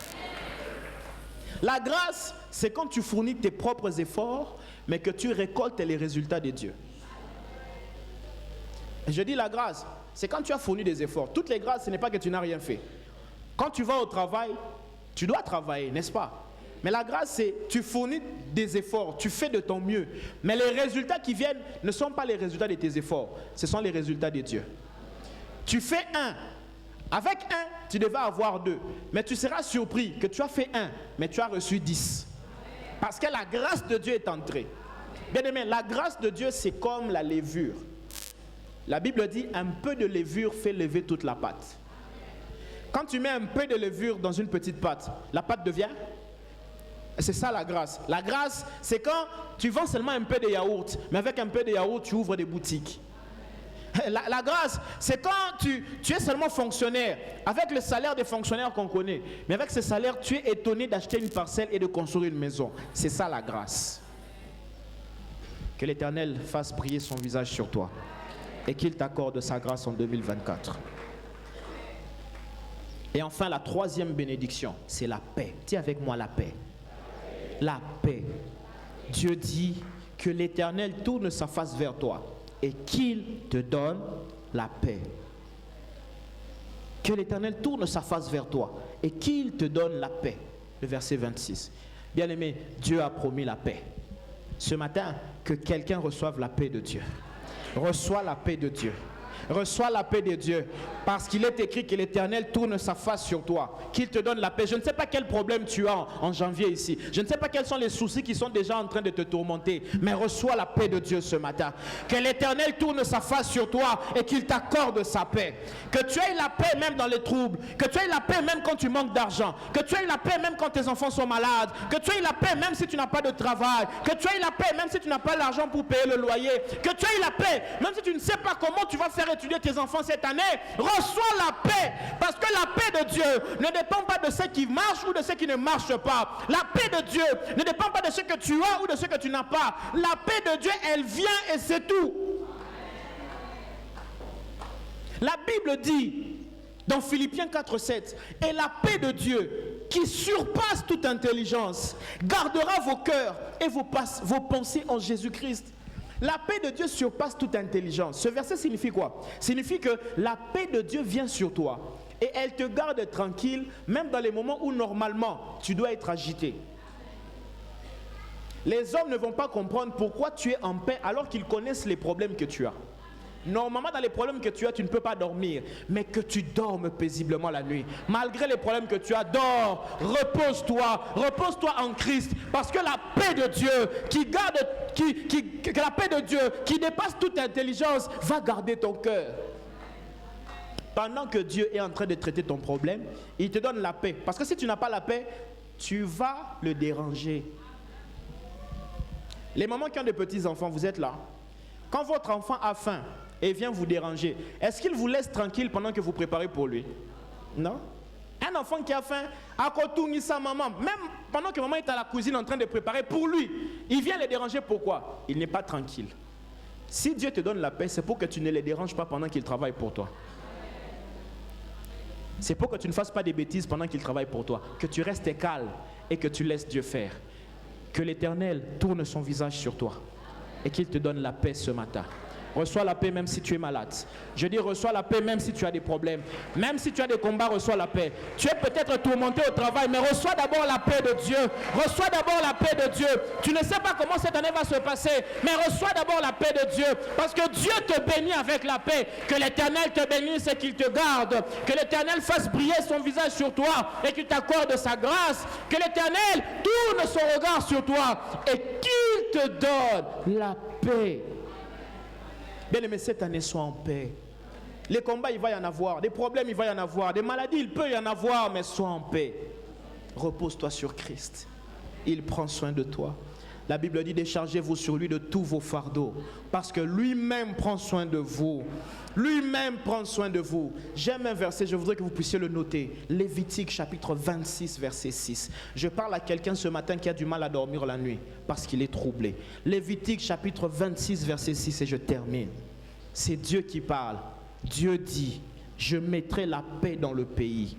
La grâce, c'est quand tu fournis tes propres efforts, mais que tu récoltes les résultats de Dieu. Je dis la grâce, c'est quand tu as fourni des efforts. Toutes les grâces, ce n'est pas que tu n'as rien fait. Quand tu vas au travail, tu dois travailler, n'est-ce pas? Mais la grâce, c'est tu fournis des efforts, tu fais de ton mieux. Mais les résultats qui viennent ne sont pas les résultats de tes efforts, ce sont les résultats de Dieu. Tu fais 1, Avec 1, tu devais avoir 2. Mais tu seras surpris que tu as fait 1, mais tu as reçu 10. Parce que la grâce de Dieu est entrée. Bien aimé, la grâce de Dieu, c'est comme la levure. La Bible dit, un peu de levure fait lever toute la pâte. Quand tu mets un peu de levure dans une petite pâte, la pâte devient... C'est ça la grâce. La grâce, c'est quand tu vends seulement un peu de yaourt, mais avec un peu de yaourt, tu ouvres des boutiques. La grâce, c'est quand tu es seulement fonctionnaire, avec le salaire des fonctionnaires qu'on connaît, mais avec ce salaire, tu es étonné d'acheter une parcelle et de construire une maison. C'est ça la grâce. Que l'Éternel fasse briller son visage sur toi et qu'il t'accorde sa grâce en 2024. Et enfin, la troisième bénédiction, c'est la paix. Dis avec moi la paix. La paix. Dieu dit que l'Éternel tourne sa face vers toi et qu'il te donne la paix. Que l'Éternel tourne sa face vers toi et qu'il te donne la paix. Le verset 26. Bien-aimé, Dieu a promis la paix. Ce matin, que quelqu'un reçoive la paix de Dieu. Reçois la paix de Dieu. Reçois la paix de Dieu, parce qu'il est écrit que l'Éternel tourne sa face sur toi, qu'il te donne la paix. Je ne sais pas quel problème tu as en janvier ici. Je ne sais pas quels sont les soucis qui sont déjà en train de te tourmenter, mais reçois la paix de Dieu ce matin. Que l'Éternel tourne sa face sur toi et qu'il t'accorde sa paix. Que tu aies la paix même dans les troubles, que tu aies la paix même quand tu manques d'argent, que tu aies la paix même quand tes enfants sont malades, que tu aies la paix même si tu n'as pas de travail, que tu aies la paix même si tu n'as pas l'argent pour payer le loyer, que tu aies la paix même si tu ne sais pas comment tu vas faire étudier tes enfants cette année. Reçois la paix, parce que la paix de Dieu ne dépend pas de ce qui marche ou de ce qui ne marche pas. La paix de Dieu ne dépend pas de ce que tu as ou de ce que tu n'as pas. La paix de Dieu, elle vient et c'est tout. La Bible dit dans Philippiens 4:7, et la paix de Dieu qui surpasse toute intelligence gardera vos cœurs et vos pensées en Jésus-Christ. La paix de Dieu surpasse toute intelligence. Ce verset signifie quoi? Signifie que la paix de Dieu vient sur toi et elle te garde tranquille, même dans les moments où normalement tu dois être agité. Les hommes ne vont pas comprendre pourquoi tu es en paix alors qu'ils connaissent les problèmes que tu as. Normalement, dans les problèmes que tu as, tu ne peux pas dormir, mais que tu dormes paisiblement la nuit. Malgré les problèmes que tu as, dors, repose-toi en Christ, parce que la paix de Dieu que la paix de Dieu qui dépasse toute intelligence va garder ton cœur. Pendant que Dieu est en train de traiter ton problème, il te donne la paix. Parce que si tu n'as pas la paix, tu vas le déranger. Les mamans qui ont des petits enfants, vous êtes là. Quand votre enfant a faim et vient vous déranger, est-ce qu'il vous laisse tranquille pendant que vous préparez pour lui? Non. Un enfant qui a faim, à côté sa maman, même pendant que maman est à la cuisine en train de préparer pour lui, il vient le déranger. Pourquoi? Il n'est pas tranquille. Si Dieu te donne la paix, c'est pour que tu ne les déranges pas pendant qu'il travaille pour toi. C'est pour que tu ne fasses pas des bêtises pendant qu'il travaille pour toi. Que tu restes calme et que tu laisses Dieu faire. Que l'Éternel tourne son visage sur toi et qu'il te donne la paix ce matin. Reçois la paix même si tu es malade. Je dis reçois la paix même si tu as des problèmes. Même si tu as des combats, reçois la paix. Tu es peut-être tourmenté au travail, mais reçois d'abord la paix de Dieu. Reçois d'abord la paix de Dieu. Tu ne sais pas comment cette année va se passer, mais reçois d'abord la paix de Dieu. Parce que Dieu te bénit avec la paix. Que l'Éternel te bénisse et qu'il te garde. Que l'Éternel fasse briller son visage sur toi et qu'il t'accorde sa grâce. Que l'Éternel tourne son regard sur toi et qu'il te donne la paix. Bien aimé, cette année, sois en paix. Les combats, il va y en avoir. Des problèmes, il va y en avoir. Des maladies, il peut y en avoir, mais sois en paix. Repose-toi sur Christ. Il prend soin de toi. La Bible dit, déchargez-vous sur lui de tous vos fardeaux, parce que lui-même prend soin de vous. Lui-même prend soin de vous. J'aime un verset, je voudrais que vous puissiez le noter. Lévitique chapitre 26, verset 6. Je parle à quelqu'un ce matin qui a du mal à dormir la nuit, parce qu'il est troublé. Lévitique chapitre 26, verset 6, et je termine. C'est Dieu qui parle. Dieu dit, je mettrai la paix dans le pays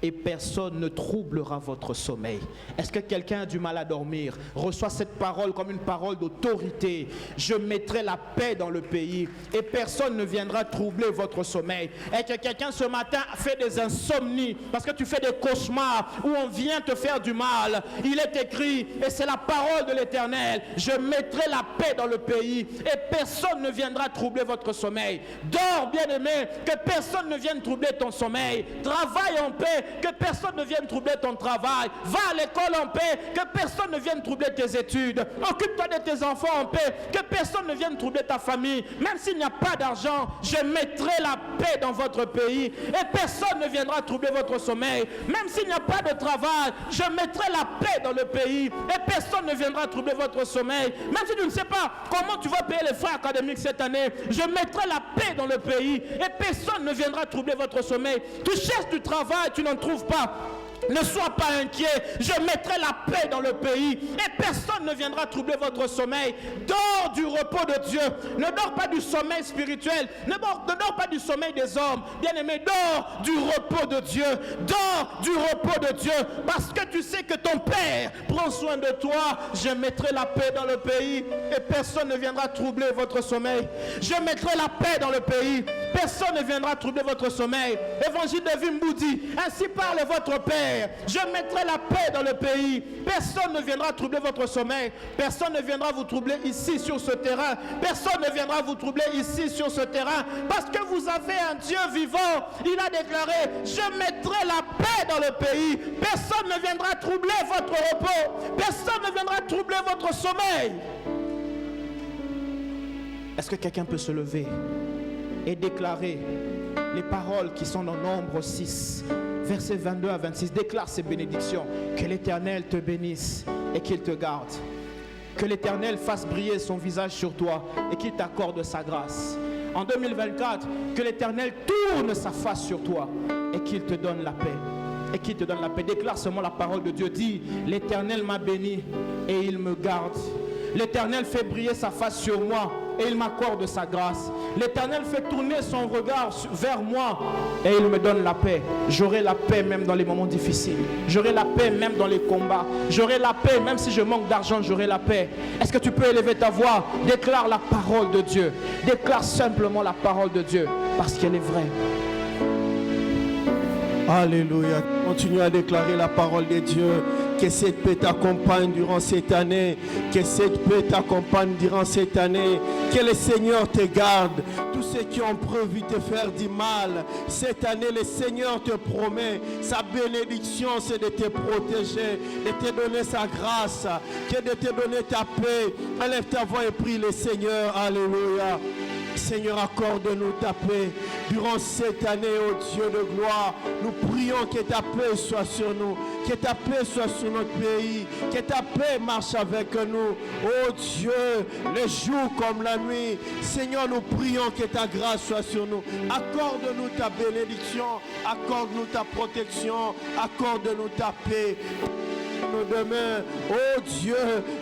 et personne ne troublera votre sommeil. Est-ce que quelqu'un a du mal à dormir? Reçois cette parole comme une parole d'autorité. Je mettrai la paix dans le pays et personne ne viendra troubler votre sommeil. Et que quelqu'un ce matin fait des insomnies parce que tu fais des cauchemars où on vient te faire du mal. Il est écrit, et c'est la parole de l'Éternel, je mettrai la paix dans le pays et personne ne viendra troubler votre sommeil. Dors, bien-aimé, que personne ne vienne troubler ton sommeil. Travaille en paix, que personne ne vienne troubler ton travail. Va à l'école en paix, que personne ne vienne troubler tes études. Occupe-toi de tes enfants en paix, que personne ne vienne troubler ta famille. Même s'il n'y a pas d'argent, je mettrai la paix dans votre pays et personne ne viendra troubler votre sommeil. Même s'il n'y a pas de travail, je mettrai la paix dans le pays et personne ne viendra troubler votre sommeil. Même si tu ne sais pas comment tu vas payer les frais académiques cette année, je mettrai la paix dans le pays et personne ne viendra troubler votre sommeil. Tu cherches du travail, tu n'en trouves pas. Ne sois pas inquiet, je mettrai la paix dans le pays et personne ne viendra troubler votre sommeil. Dors du repos de Dieu, ne dors pas du sommeil spirituel, ne dors pas du sommeil des hommes. Bien-aimé, dors du repos de Dieu, dors du repos de Dieu, parce que tu sais que ton Père prend soin de toi. Je mettrai la paix dans le pays et personne ne viendra troubler votre sommeil. Je mettrai la paix dans le pays, personne ne viendra troubler votre sommeil. Évangile de Vimbu dit, ainsi parle votre Père. Je mettrai la paix dans le pays. Personne ne viendra troubler votre sommeil. Personne ne viendra vous troubler ici sur ce terrain. Personne ne viendra vous troubler ici sur ce terrain. Parce que vous avez un Dieu vivant. Il a déclaré, je mettrai la paix dans le pays. Personne ne viendra troubler votre repos. Personne ne viendra troubler votre sommeil. Est-ce que quelqu'un peut se lever et déclarer les paroles qui sont dans Nombre 6, versets 22 à 26, déclare ces bénédictions. Que l'Éternel te bénisse et qu'il te garde. Que l'Éternel fasse briller son visage sur toi et qu'il t'accorde sa grâce. En 2024, que l'Éternel tourne sa face sur toi et qu'il te donne la paix. Et qu'il te donne la paix. Déclare seulement la parole de Dieu. Dis, l'Éternel m'a béni et il me garde. L'Éternel fait briller sa face sur moi et il m'accorde sa grâce. L'Éternel fait tourner son regard vers moi et il me donne la paix. J'aurai la paix même dans les moments difficiles. J'aurai la paix même dans les combats. J'aurai la paix même si je manque d'argent, j'aurai la paix. Est-ce que tu peux élever ta voix? Déclare la parole de Dieu. Déclare simplement la parole de Dieu parce qu'elle est vraie.
Alléluia. Continue à déclarer la parole de Dieu. Que cette paix t'accompagne durant cette année. Que cette paix t'accompagne durant cette année. Que le Seigneur te garde. Tous ceux qui ont prévu de te faire du mal, cette année, le Seigneur te promet sa bénédiction, c'est de te protéger, de te donner sa grâce, que de te donner ta paix. Enlève ta voix et prie le Seigneur. Alléluia. Seigneur, accorde-nous ta paix durant cette année, ô Dieu de gloire. Nous prions que ta paix soit sur nous, que ta paix soit sur notre pays, que ta paix marche avec nous, ô Dieu, le jour comme la nuit. Seigneur, nous prions que ta grâce soit sur nous. Accorde-nous ta bénédiction, accorde-nous ta protection, accorde-nous ta paix. Nos demain, oh Dieu,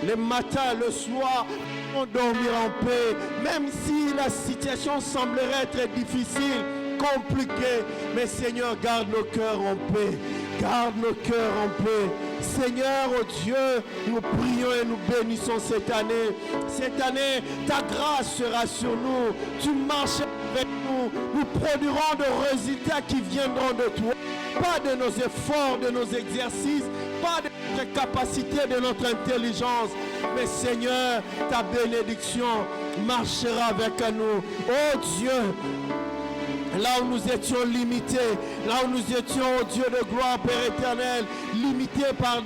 le matin, le soir, on dormira en paix, même si la situation semblerait être difficile, compliquée. Mais Seigneur, garde nos cœurs en paix, garde nos cœurs en paix. Seigneur, oh Dieu, nous prions et nous bénissons cette année. Cette année, ta grâce sera sur nous. Tu marches avec nous. Nous produirons des résultats qui viendront de toi. Pas de nos efforts, de nos exercices, pas de notre capacité, de notre intelligence. Mais Seigneur, ta bénédiction marchera avec nous. Oh Dieu, là où nous étions limités, là où nous étions, oh Dieu de gloire, Père éternel, limités par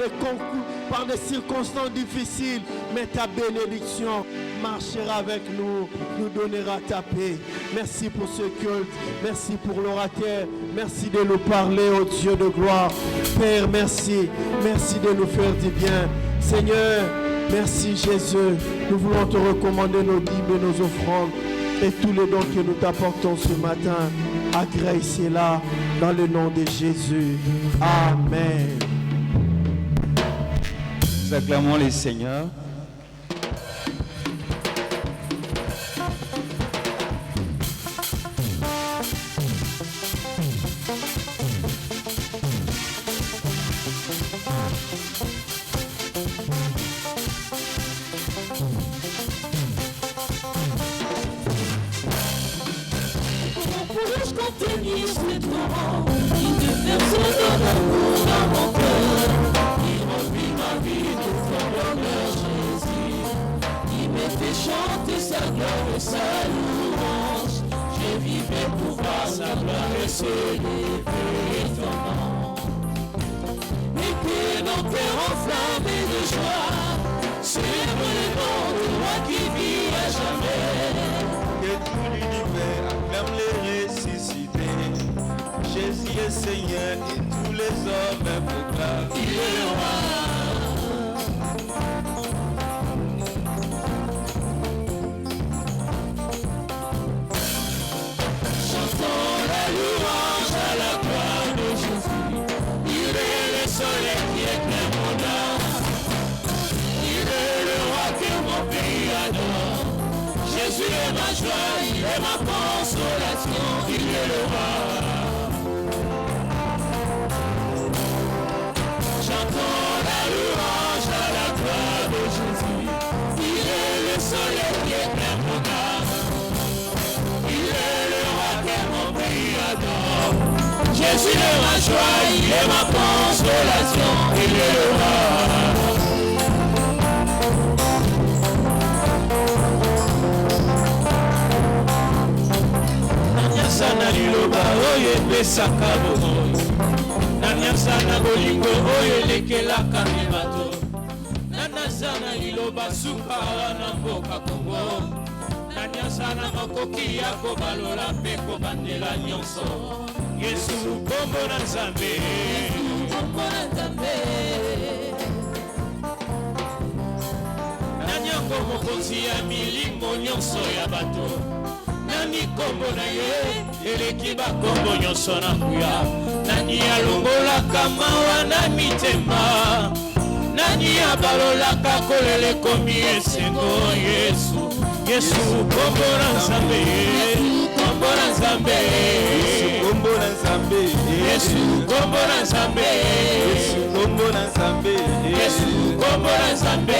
des circonstances difficiles, mais ta bénédiction marchera avec nous, nous donnera ta paix. Merci pour ce culte, merci pour l'orateur, merci de nous parler, oh Dieu de gloire. Père, merci, merci de nous faire du bien. Seigneur, merci Jésus, nous voulons te recommander nos dîmes et nos offrandes et tous les dons que nous t'apportons ce matin. Agrée-les-là dans le nom de Jésus. Amen.
Nous acclamons les Seigneurs.
contenir ces torrents qui déversent dans l'amour dans mon cœur, qui remplit ma vie de ton bonheur, Jésus, qui me fait chanter sa gloire et sa louange. Je vivais pour voir sa gloire et célébrer ton nom. Et que nos cœurs enflammés de joie célèbrent le nom de roi qui vit à jamais.
Que tout l'univers acclame les ressuscités. Jésus est Seigneur et tous les hommes proclament.
Il est le roi. Chantons la louange à la gloire de Jésus. Il est le soleil qui éclaire mon âme. Il est le roi que mon pays adore. Jésus est ma joie, il est ma consolation. Il est le roi. Chantons la louange à la gloire de Jésus. Il est le soleil qui éclaire mon âme. Il est le roi que mon pays adore. Jésus est ma joie, il est ma consolation. Il est le roi. Nanyasana liloba oyo epesaka bomoi. Nanyasana bolingo oyo elekelaka me bato. Nanasana liloba suka wana mboka Kongo. Nanyasana makoki ya kobalola mpe kobandela nyonso. Yesu kombo na Nzambe. Nanyango mokonzi ya milimo nyonso ya bato. Nani kombo na ye eleki bakombo nyonso na nguya. Nani alongolaka mawa na mitema. Nani abalolaka kolele komi esengo. Yesu, Yesu kombo na Nzambe. Kombo na Nzambe.
Kombo na Nzambe.
Yesu kombo na Nzambe.
Kombo na Nzambe.
Yesu kombo na Nzambe.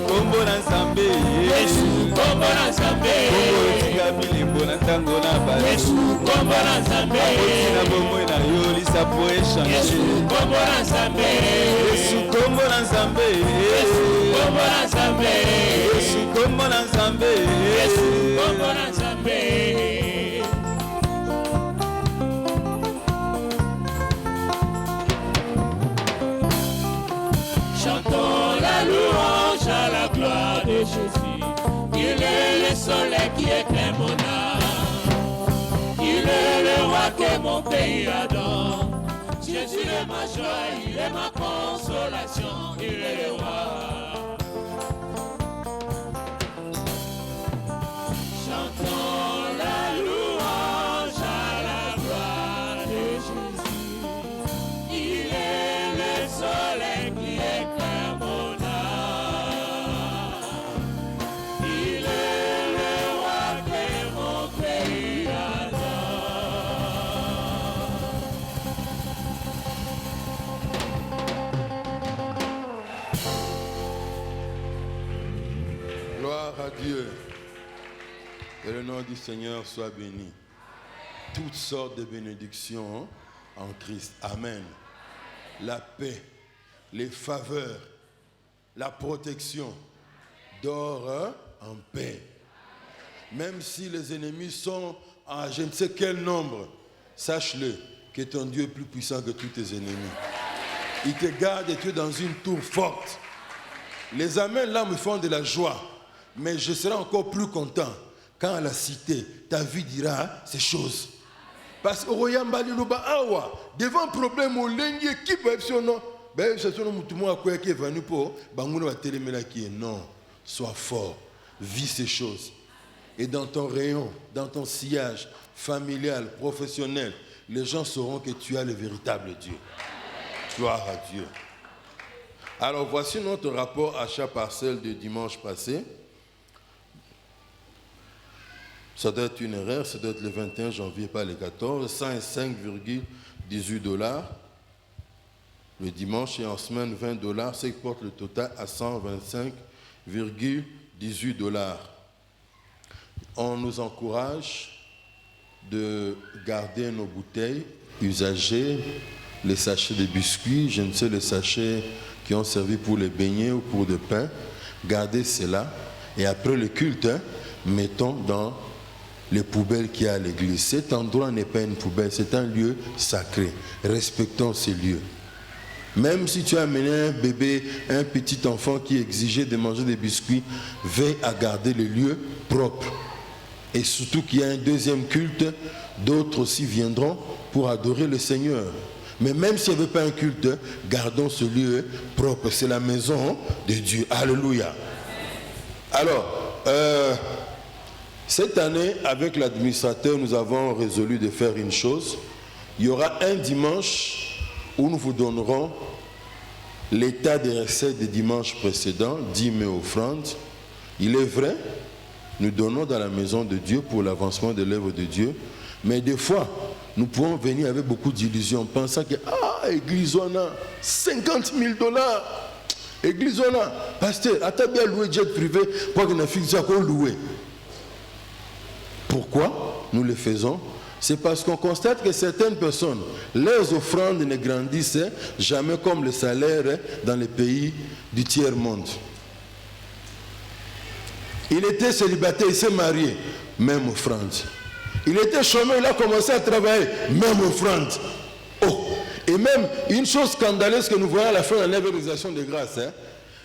Kombo na Nzambe.
Yesu kombo na Nzambe.
Kombo etika bilembo na ntango na bato.
Yesu kombo na Nzambe.
Akotina bomoi na yo lisapo echange.
Yesu kombo na Nzambe.
Yesu kombo na Nzambe.
Yesu kombo na Nzambe.
Yesu kombo na Nzambe.
Yesu kombo na Nzambe. Chantons la louange à la gloire de Jésus. Il est le soleil qui éclaire mon âme. Il est le roi que mon pays adore. Jésus est ma joie, il est ma consolation. Il est le roi. Chantons la louange à la gloire de Jésus. Il est le soleil qui éclaire mon âme. Il est le roi que mon pays adore.
Gloire à Dieu. Que le nom du Seigneur soit béni. Toutes sortes de bénédictions en Christ. Amen. La paix, les faveurs, la protection dort en paix. Même si les ennemis sont à je ne sais quel nombre, sache-le que ton Dieu est plus puissant que tous tes ennemis. Il te garde et tu es dans une tour forte. Les amens là me font de la joie, mais je serai encore plus content quand à la cité, ta vie dira ces choses. Parce que devant un problème, non, sois fort, vis ces choses. Et dans ton rayon, dans ton sillage familial, professionnel, les gens sauront que tu as le véritable Dieu. Gloire à Dieu. Alors voici notre rapport achat parcelle de dimanche passé. Ça doit être une erreur, ça doit être le 21 janvier, pas le 14. 105,18 $. Le dimanche et en semaine $20, ce qui porte le total à 125,18 $. On nous encourage de garder nos bouteilles usagées, les sachets de biscuits, je ne sais, les sachets qui ont servi pour les beignets ou pour le pain. Gardez cela et après le culte, mettons dans les poubelles qu'il y a à l'église. Cet endroit n'est pas une poubelle, c'est un lieu sacré. Respectons ces lieux. Même si tu as amené un bébé, un petit enfant qui exigeait de manger des biscuits, veille à garder le lieu propre. Et surtout qu'il y a un deuxième culte, d'autres aussi viendront pour adorer le Seigneur. Mais même s'il n'y avait pas un culte, gardons ce lieu propre. C'est la maison de Dieu. Alléluia. Alors, cette année, avec l'administrateur, nous avons résolu de faire une chose. Il y aura un dimanche où nous vous donnerons l'état des recettes des dimanches précédents, dîmes et offrandes. Il est vrai, nous donnons dans la maison de Dieu pour l'avancement de l'œuvre de Dieu. Mais des fois, nous pouvons venir avec beaucoup d'illusions, pensant que, église, on a 50 000 $. Église, on a, pasteur, à ta bien loué jet privé, pour qu'on ait fixé à quoi louer. Pourquoi nous le faisons? C'est parce qu'on constate que certaines personnes, leurs offrandes ne grandissent jamais comme le salaire dans les pays du tiers-monde. Il était célibataire, il s'est marié, même offrande. Il était chômeur, il a commencé à travailler, même offrande. Oh, et même une chose scandaleuse que nous voyons à la fin de la réalisation de grâce,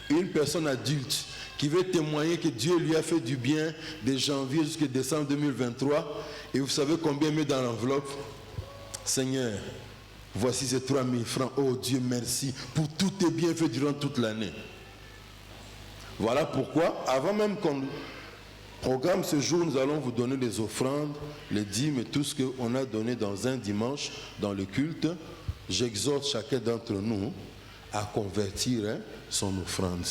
une personne adulte qui veut témoigner que Dieu lui a fait du bien de janvier jusqu'à décembre 2023. Et vous savez combien met dans l'enveloppe? Seigneur, voici ces 3 000 francs. Oh Dieu, merci pour tous tes bienfaits durant toute l'année. Voilà pourquoi, avant même qu'on programme ce jour, nous allons vous donner les offrandes, les dîmes et tout ce qu'on a donné dans un dimanche, dans le culte. J'exhorte chacun d'entre nous à convertir son offrande.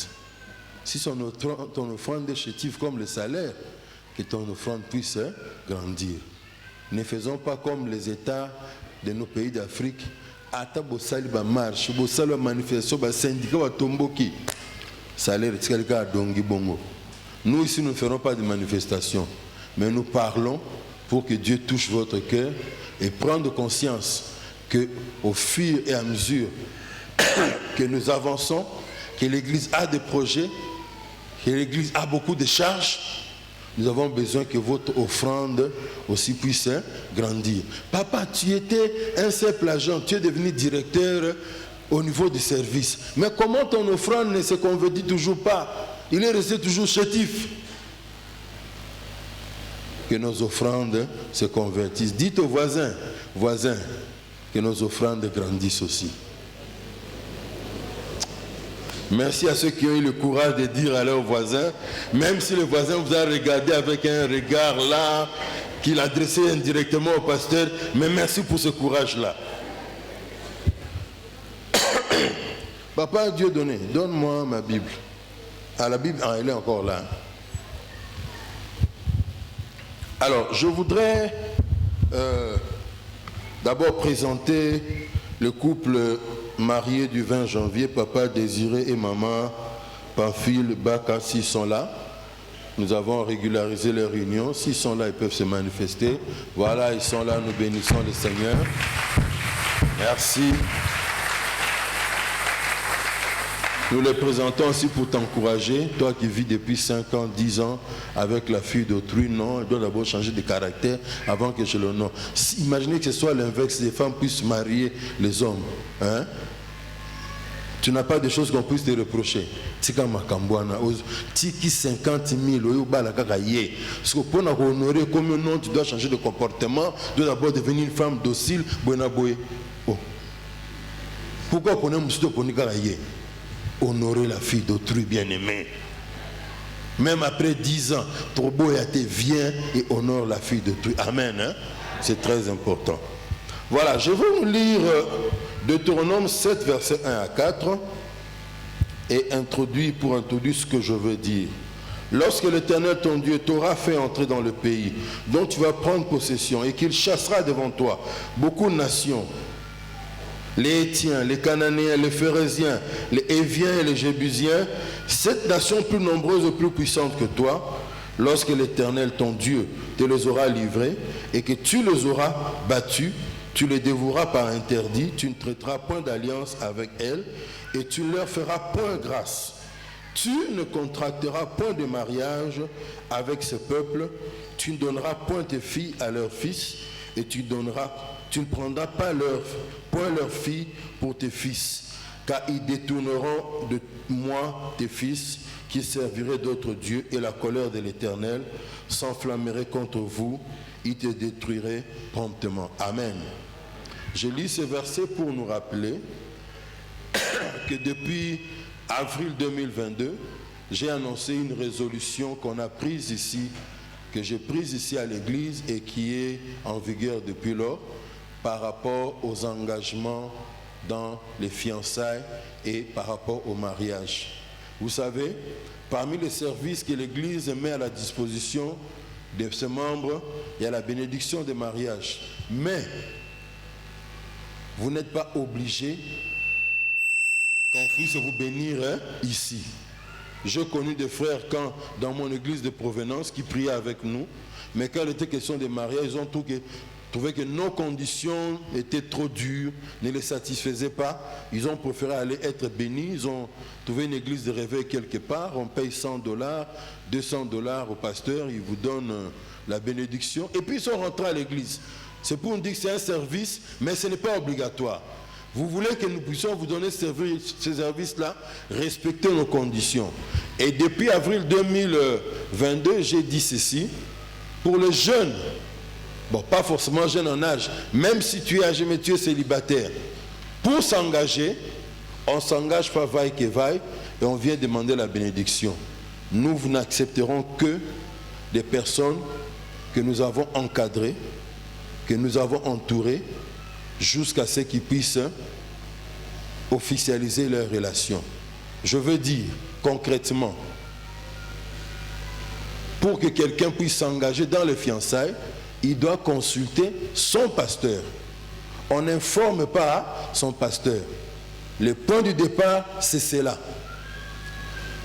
Si ton offrande est chétive comme le salaire, que ton offrande puisse grandir. Ne faisons pas comme les États de nos pays d'Afrique. Ata bosali ba marche, bosali ba manifestation, ba syndicat ba tomboki. Salaire quelqu'un dongi bongo. Nous ici, nous ne ferons pas de manifestation, mais nous parlons pour que Dieu touche votre cœur et prendre conscience que au fur et à mesure que nous avançons, que l'Église a des projets, que l'Église a beaucoup de charges, nous avons besoin que votre offrande aussi puisse grandir. Papa, tu étais un simple agent, tu es devenu directeur au niveau du service. Mais comment ton offrande ne se convertit toujours pas? Il est resté toujours chétif. Que nos offrandes se convertissent. Dites aux voisins, que nos offrandes grandissent aussi. Merci à ceux qui ont eu le courage de dire à leurs voisins, même si le voisin vous a regardé avec un regard là, qu'il adressait indirectement au pasteur, mais merci pour ce courage-là. Papa, Dieu donné, donne-moi ma Bible. Ah, la Bible, elle est encore là. Alors, je voudrais d'abord présenter le couple marié du 20 janvier, papa Désiré et maman Pamphile Baka, s'ils sont là. Nous avons régularisé leur réunion. S'ils sont là, ils peuvent se manifester. Voilà, ils sont là, nous bénissons le Seigneur. Merci. Nous les présentons aussi pour t'encourager. Toi qui vis depuis 5 ans, 10 ans avec la fille d'autrui, non, elle doit d'abord changer de caractère avant que je le nomme. Imaginez que ce soit l'inverse, les femmes puissent marier les hommes. Hein? Tu n'as pas de choses qu'on puisse te reprocher. C'est comme Makambouana. Tiki 50 000, parce que pour honorer comme un nom, tu dois changer de comportement. Tu dois d'abord devenir une femme docile. Oh. Pourquoi on est honorer la fille d'autrui bien-aimée? Même après 10 ans, Troboyate vient et honore la fille d'autrui. Amen. Hein? C'est très important. Voilà, je vais vous lire Deutéronome 7, versets 1 à 4 et introduire ce que je veux dire. Lorsque l'Éternel ton Dieu t'aura fait entrer dans le pays dont tu vas prendre possession et qu'il chassera devant toi beaucoup de nations, les Hétiens, les Cananéens, les Phérésiens, les Héviens et les Jébusiens, 7 nations plus nombreuses et plus puissantes que toi, lorsque l'Éternel, ton Dieu, te les aura livrés et que tu les auras battus, tu les dévoueras par interdit, tu ne traiteras point d'alliance avec elles et tu ne leur feras point grâce. Tu ne contracteras point de mariage avec ce peuple, tu ne donneras point tes filles à leurs fils et tu ne prendras pas point leurs filles pour tes fils, car ils détourneront de moi tes fils qui serviraient d'autres dieux et la colère de l'Éternel s'enflammerait contre vous, il te détruirait promptement. Amen. Je lis ce verset pour nous rappeler que depuis avril 2022, j'ai annoncé une résolution qu'on a prise ici, que j'ai prise ici à l'église et qui est en vigueur depuis lors par rapport aux engagements dans les fiançailles et par rapport au mariage. Vous savez, parmi les services que l'église met à la disposition de ses membres, il y a la bénédiction des mariages. Mais vous n'êtes pas obligé qu'on puisse vous bénir ici. J'ai connu des frères dans mon église de provenance qui priaient avec nous, mais quand il était question de mariage, ils ont trouvé que nos conditions étaient trop dures, ne les satisfaisaient pas. Ils ont préféré aller être bénis. Ils ont trouvé une église de réveil quelque part. On paye $100, $200 au pasteur. Il vous donne la bénédiction. Et puis ils sont rentrés à l'église. C'est pour nous dire que c'est un service, mais ce n'est pas obligatoire. Vous voulez que nous puissions vous donner ces services-là, respecter nos conditions. Et depuis avril 2022, j'ai dit ceci, pour les jeunes, bon, pas forcément jeune en âge, même si tu es âgé, mais tu es célibataire, pour s'engager, on s'engage pas vaille que vaille, et on vient demander la bénédiction. Nous n'accepterons que des personnes que nous avons encadrées, que nous avons entourées, jusqu'à ce qu'ils puissent officialiser leurs relations. Je veux dire, concrètement, pour que quelqu'un puisse s'engager dans les fiançailles, il doit consulter son pasteur. On n'informe pas son pasteur. Le point du départ, c'est cela.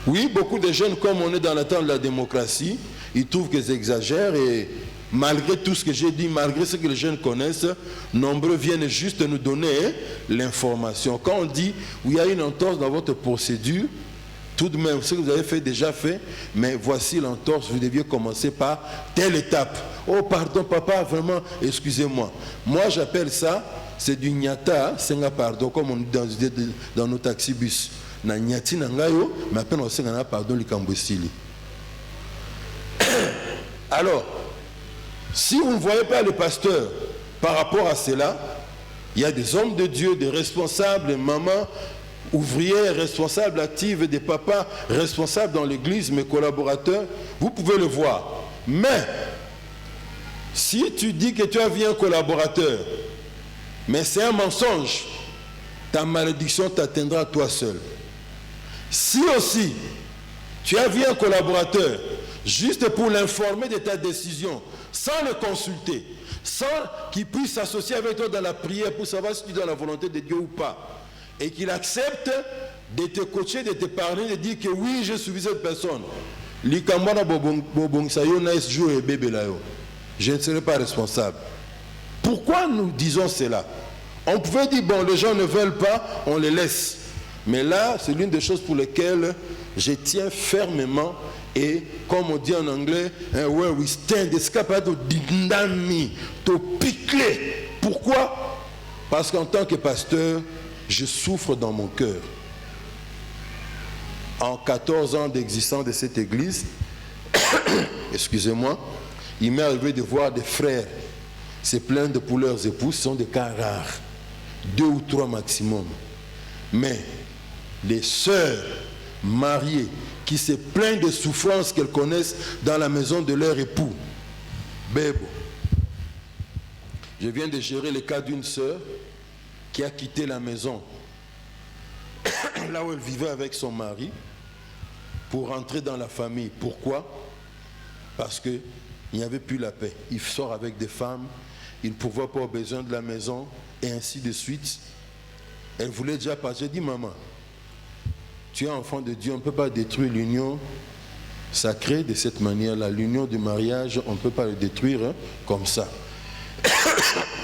Oui, beaucoup de jeunes, comme on est dans le temps de la démocratie, ils trouvent qu'ils exagèrent et malgré tout ce que j'ai dit, malgré ce que les jeunes connaissent, nombreux viennent juste nous donner l'information. Quand on dit, il y a une entorse dans votre procédure, tout de même, ce que vous avez déjà fait, mais voici l'entorse, vous deviez commencer par telle étape. Oh pardon papa, vraiment, excusez-moi. Moi j'appelle ça, c'est du nyata, c'est un pardon, comme on dit dans nos taxibus. Na nyati nangayo, mais après on sait qu'on a pardon l'ikambosili. Alors, si vous ne voyez pas le pasteur par rapport à cela, il y a des hommes de Dieu, des responsables, des mamans, ouvrières, responsables actives, des papas, responsables dans l'église, mes collaborateurs, vous pouvez le voir. Mais, si tu dis que tu as vu un collaborateur, mais c'est un mensonge, ta malédiction t'atteindra toi seul. Si aussi, tu as vu un collaborateur, juste pour l'informer de ta décision, sans le consulter, sans qu'il puisse s'associer avec toi dans la prière pour savoir si tu es dans la volonté de Dieu ou pas, et qu'il accepte de te coacher, de te parler, de dire que oui, je suis cette personne. Je ne serai pas responsable. Pourquoi nous disons cela? On pouvait dire, bon, les gens ne veulent pas, on les laisse. Mais là, c'est l'une des choses pour lesquelles je tiens fermement. Et comme on dit en anglais, where we stand, pourquoi? Parce qu'en tant que pasteur, je souffre dans mon cœur. En 14 ans d'existence de cette église, excusez-moi, il m'est arrivé de voir des frères se plaindre pour leurs épouses. Ce sont des cas rares, 2 ou 3 maximum. Mais les sœurs mariées qui se plaignent de souffrances qu'elles connaissent dans la maison de leur époux. Bebo. Je viens de gérer le cas d'une sœur qui a quitté la maison là où elle vivait avec son mari pour rentrer dans la famille. Pourquoi? Parce qu'il n'y avait plus la paix. Il sort avec des femmes, il ne pouvait pas aux besoins de la maison et ainsi de suite. Elle voulait déjà partir. J'ai dit, maman, tu es enfant de Dieu, on ne peut pas détruire l'union sacré de cette manière-là. L'union du mariage, on ne peut pas le détruire comme ça.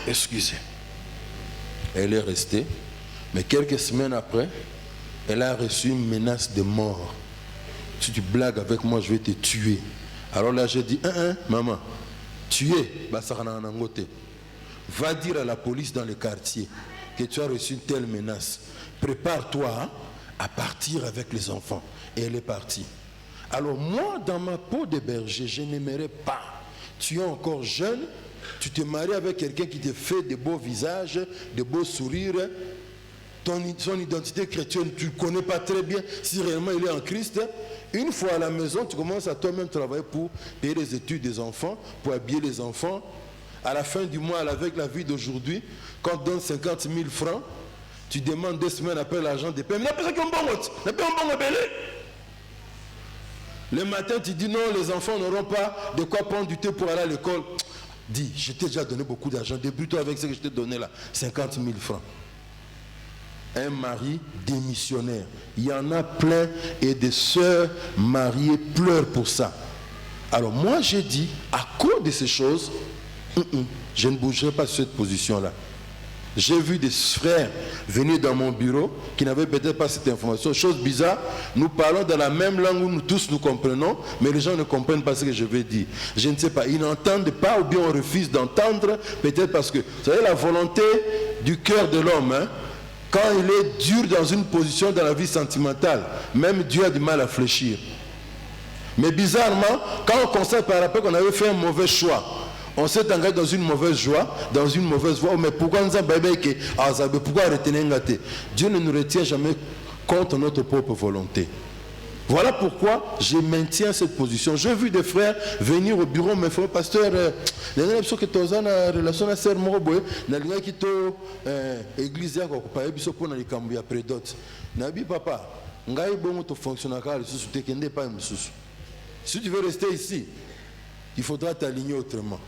Excusez. Elle est restée, mais quelques semaines après, elle a reçu une menace de mort. Si tu blagues avec moi, je vais te tuer. Alors là, j'ai dit, maman, tuer, va dire à la police dans le quartier que tu as reçu une telle menace. Prépare-toi à partir avec les enfants. Et elle est partie. Alors moi, dans ma peau de berger, je n'aimerais pas. Tu es encore jeune, tu te maries avec quelqu'un qui te fait de beaux visages, de beaux sourires. Son identité chrétienne, tu ne connais pas très bien si réellement il est en Christ. Une fois à la maison, tu commences à toi-même travailler pour payer les études des enfants, pour habiller les enfants. À la fin du mois, avec la vie d'aujourd'hui, quand on donne 50 000 francs, tu demandes 2 semaines après l'argent de paie. Le matin, tu dis non, les enfants n'auront pas de quoi prendre du thé pour aller à l'école. Dis, je t'ai déjà donné beaucoup d'argent. Débute-toi avec ce que je t'ai donné là, 50 000 francs. Un mari démissionnaire. Il y en a plein et des sœurs mariées pleurent pour ça. Alors moi j'ai dit, à cause de ces choses, je ne bougerai pas sur cette position-là. J'ai vu des frères venir dans mon bureau qui n'avaient peut-être pas cette information. Chose bizarre, nous parlons dans la même langue où nous tous nous comprenons, mais les gens ne comprennent pas ce que je vais dire. Je ne sais pas, ils n'entendent pas ou bien on refuse d'entendre, peut-être parce que, vous savez, la volonté du cœur de l'homme, quand il est dur dans une position dans la vie sentimentale, même Dieu a du mal à fléchir. Mais bizarrement, quand on constate par rapport qu'on avait fait un mauvais choix, on s'est engagé dans une mauvaise joie, dans une mauvaise voie. Mais pourquoi nous avons pourquoi retenir? Dieu ne nous retient jamais contre notre propre volonté. Voilà pourquoi je maintiens cette position. J'ai vu des frères venir au bureau, mes frères, pasteur, il y a que tu as une relation à Sœur Moroboy, il y a qui église pour les cambier après d'autres. Nabi papa, si tu veux rester ici, il faudra t'aligner autrement.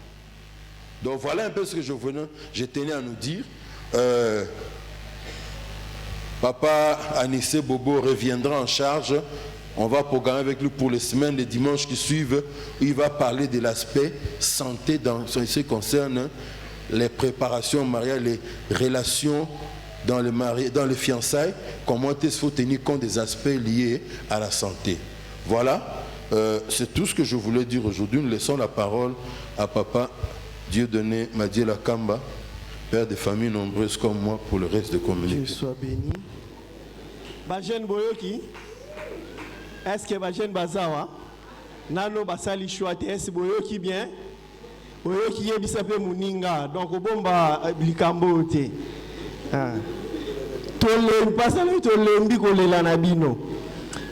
Donc voilà un peu ce que je tenais à nous dire. Papa Anissé Bobo reviendra en charge. On va programmer avec lui pour les semaines, les dimanches qui suivent. Il va parler de l'aspect santé dans ce qui concerne les préparations au mariage, les relations dans les fiançailles. Comment il faut tenir compte des aspects liés à la santé. Voilà, c'est tout ce que je voulais dire aujourd'hui. Nous laissons la parole à Papa Dieudonné Madiela Kamba, père de familles nombreuses comme moi, pour le reste de communauté.
Dieu soit béni. Bajen Boyoki, est-ce que Bajen Bazawa, Nano Basali Chouate, est-ce Boyoki bien? Boyoki Yebisape Muninga, donc au bomba Blikambo te.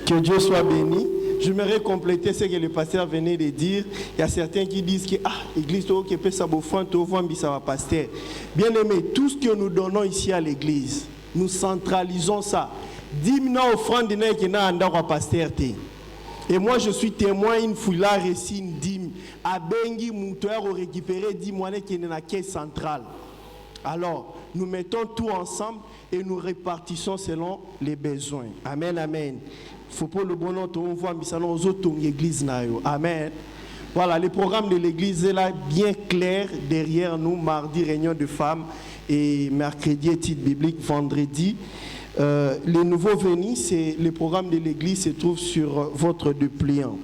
Que Dieu soit béni. J'aimerais compléter ce que le pasteur venait de dire. Il y a certains qui disent que l'église qui peut ça pasteur. Bien aimé, tout ce que nous donnons ici à l'église, nous centralisons ça. 10 000 offrandes qui n'a pas pasteur. Et moi je suis témoin une foulard récit une dîme à Bengi Moutoir au récupérer 10 mois qui est dans la caisse centrale. Alors nous mettons tout ensemble et nous répartissons selon les besoins. Amen, amen. Faut pas le bon nom, on voit aux autres églises. Amen. Voilà, le programme de l'église est là bien clair derrière nous. Mardi, réunion de femmes et mercredi, étude biblique, vendredi. Les nouveaux venus, c'est le programme de l'église se trouve sur votre dépliant.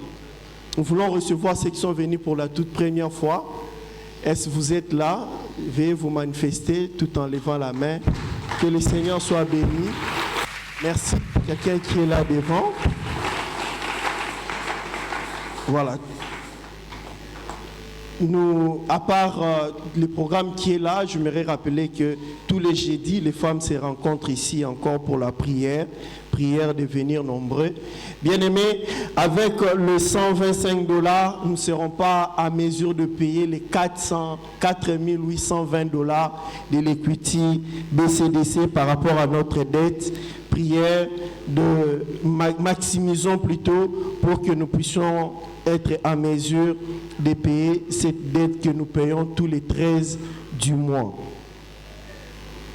Nous voulons recevoir ceux qui sont venus pour la toute première fois. Est-ce que vous êtes là? Veuillez vous manifester tout en levant la main. Que le Seigneur soit béni. Merci. Quelqu'un qui est là devant. Voilà. Nous, à part le programme qui est là, je voudrais rappeler que tous les jeudis, les femmes se rencontrent ici encore pour la prière. Prière de venir nombreux. Bien-aimés, avec le $125, nous ne serons pas à mesure de payer les 4 820 de l'equity BCDC par rapport à notre dette. Prière de maximisons plutôt pour que nous puissions être à mesure de payer cette dette que nous payons tous les 13 du mois.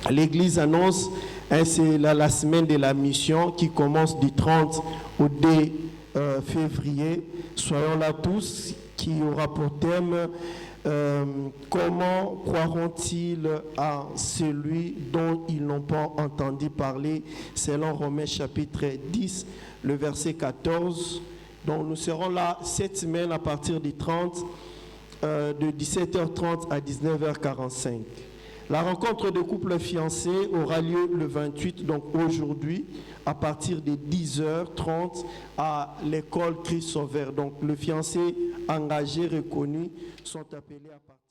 L'Église annonce c'est la semaine de la mission qui commence du 30 au février. Soyons là tous, qui aura pour thème comment croiront-ils à celui dont ils n'ont pas entendu parler, selon Romains chapitre 10, le verset 14. Donc nous serons là cette semaine à partir du 30, de 17h30 à 19h45. La rencontre de couples fiancés aura lieu le 28, donc aujourd'hui, à partir de 10h30 à l'école Christ Sauveur. Donc, les fiancés engagés, reconnus, sont appelés à partir.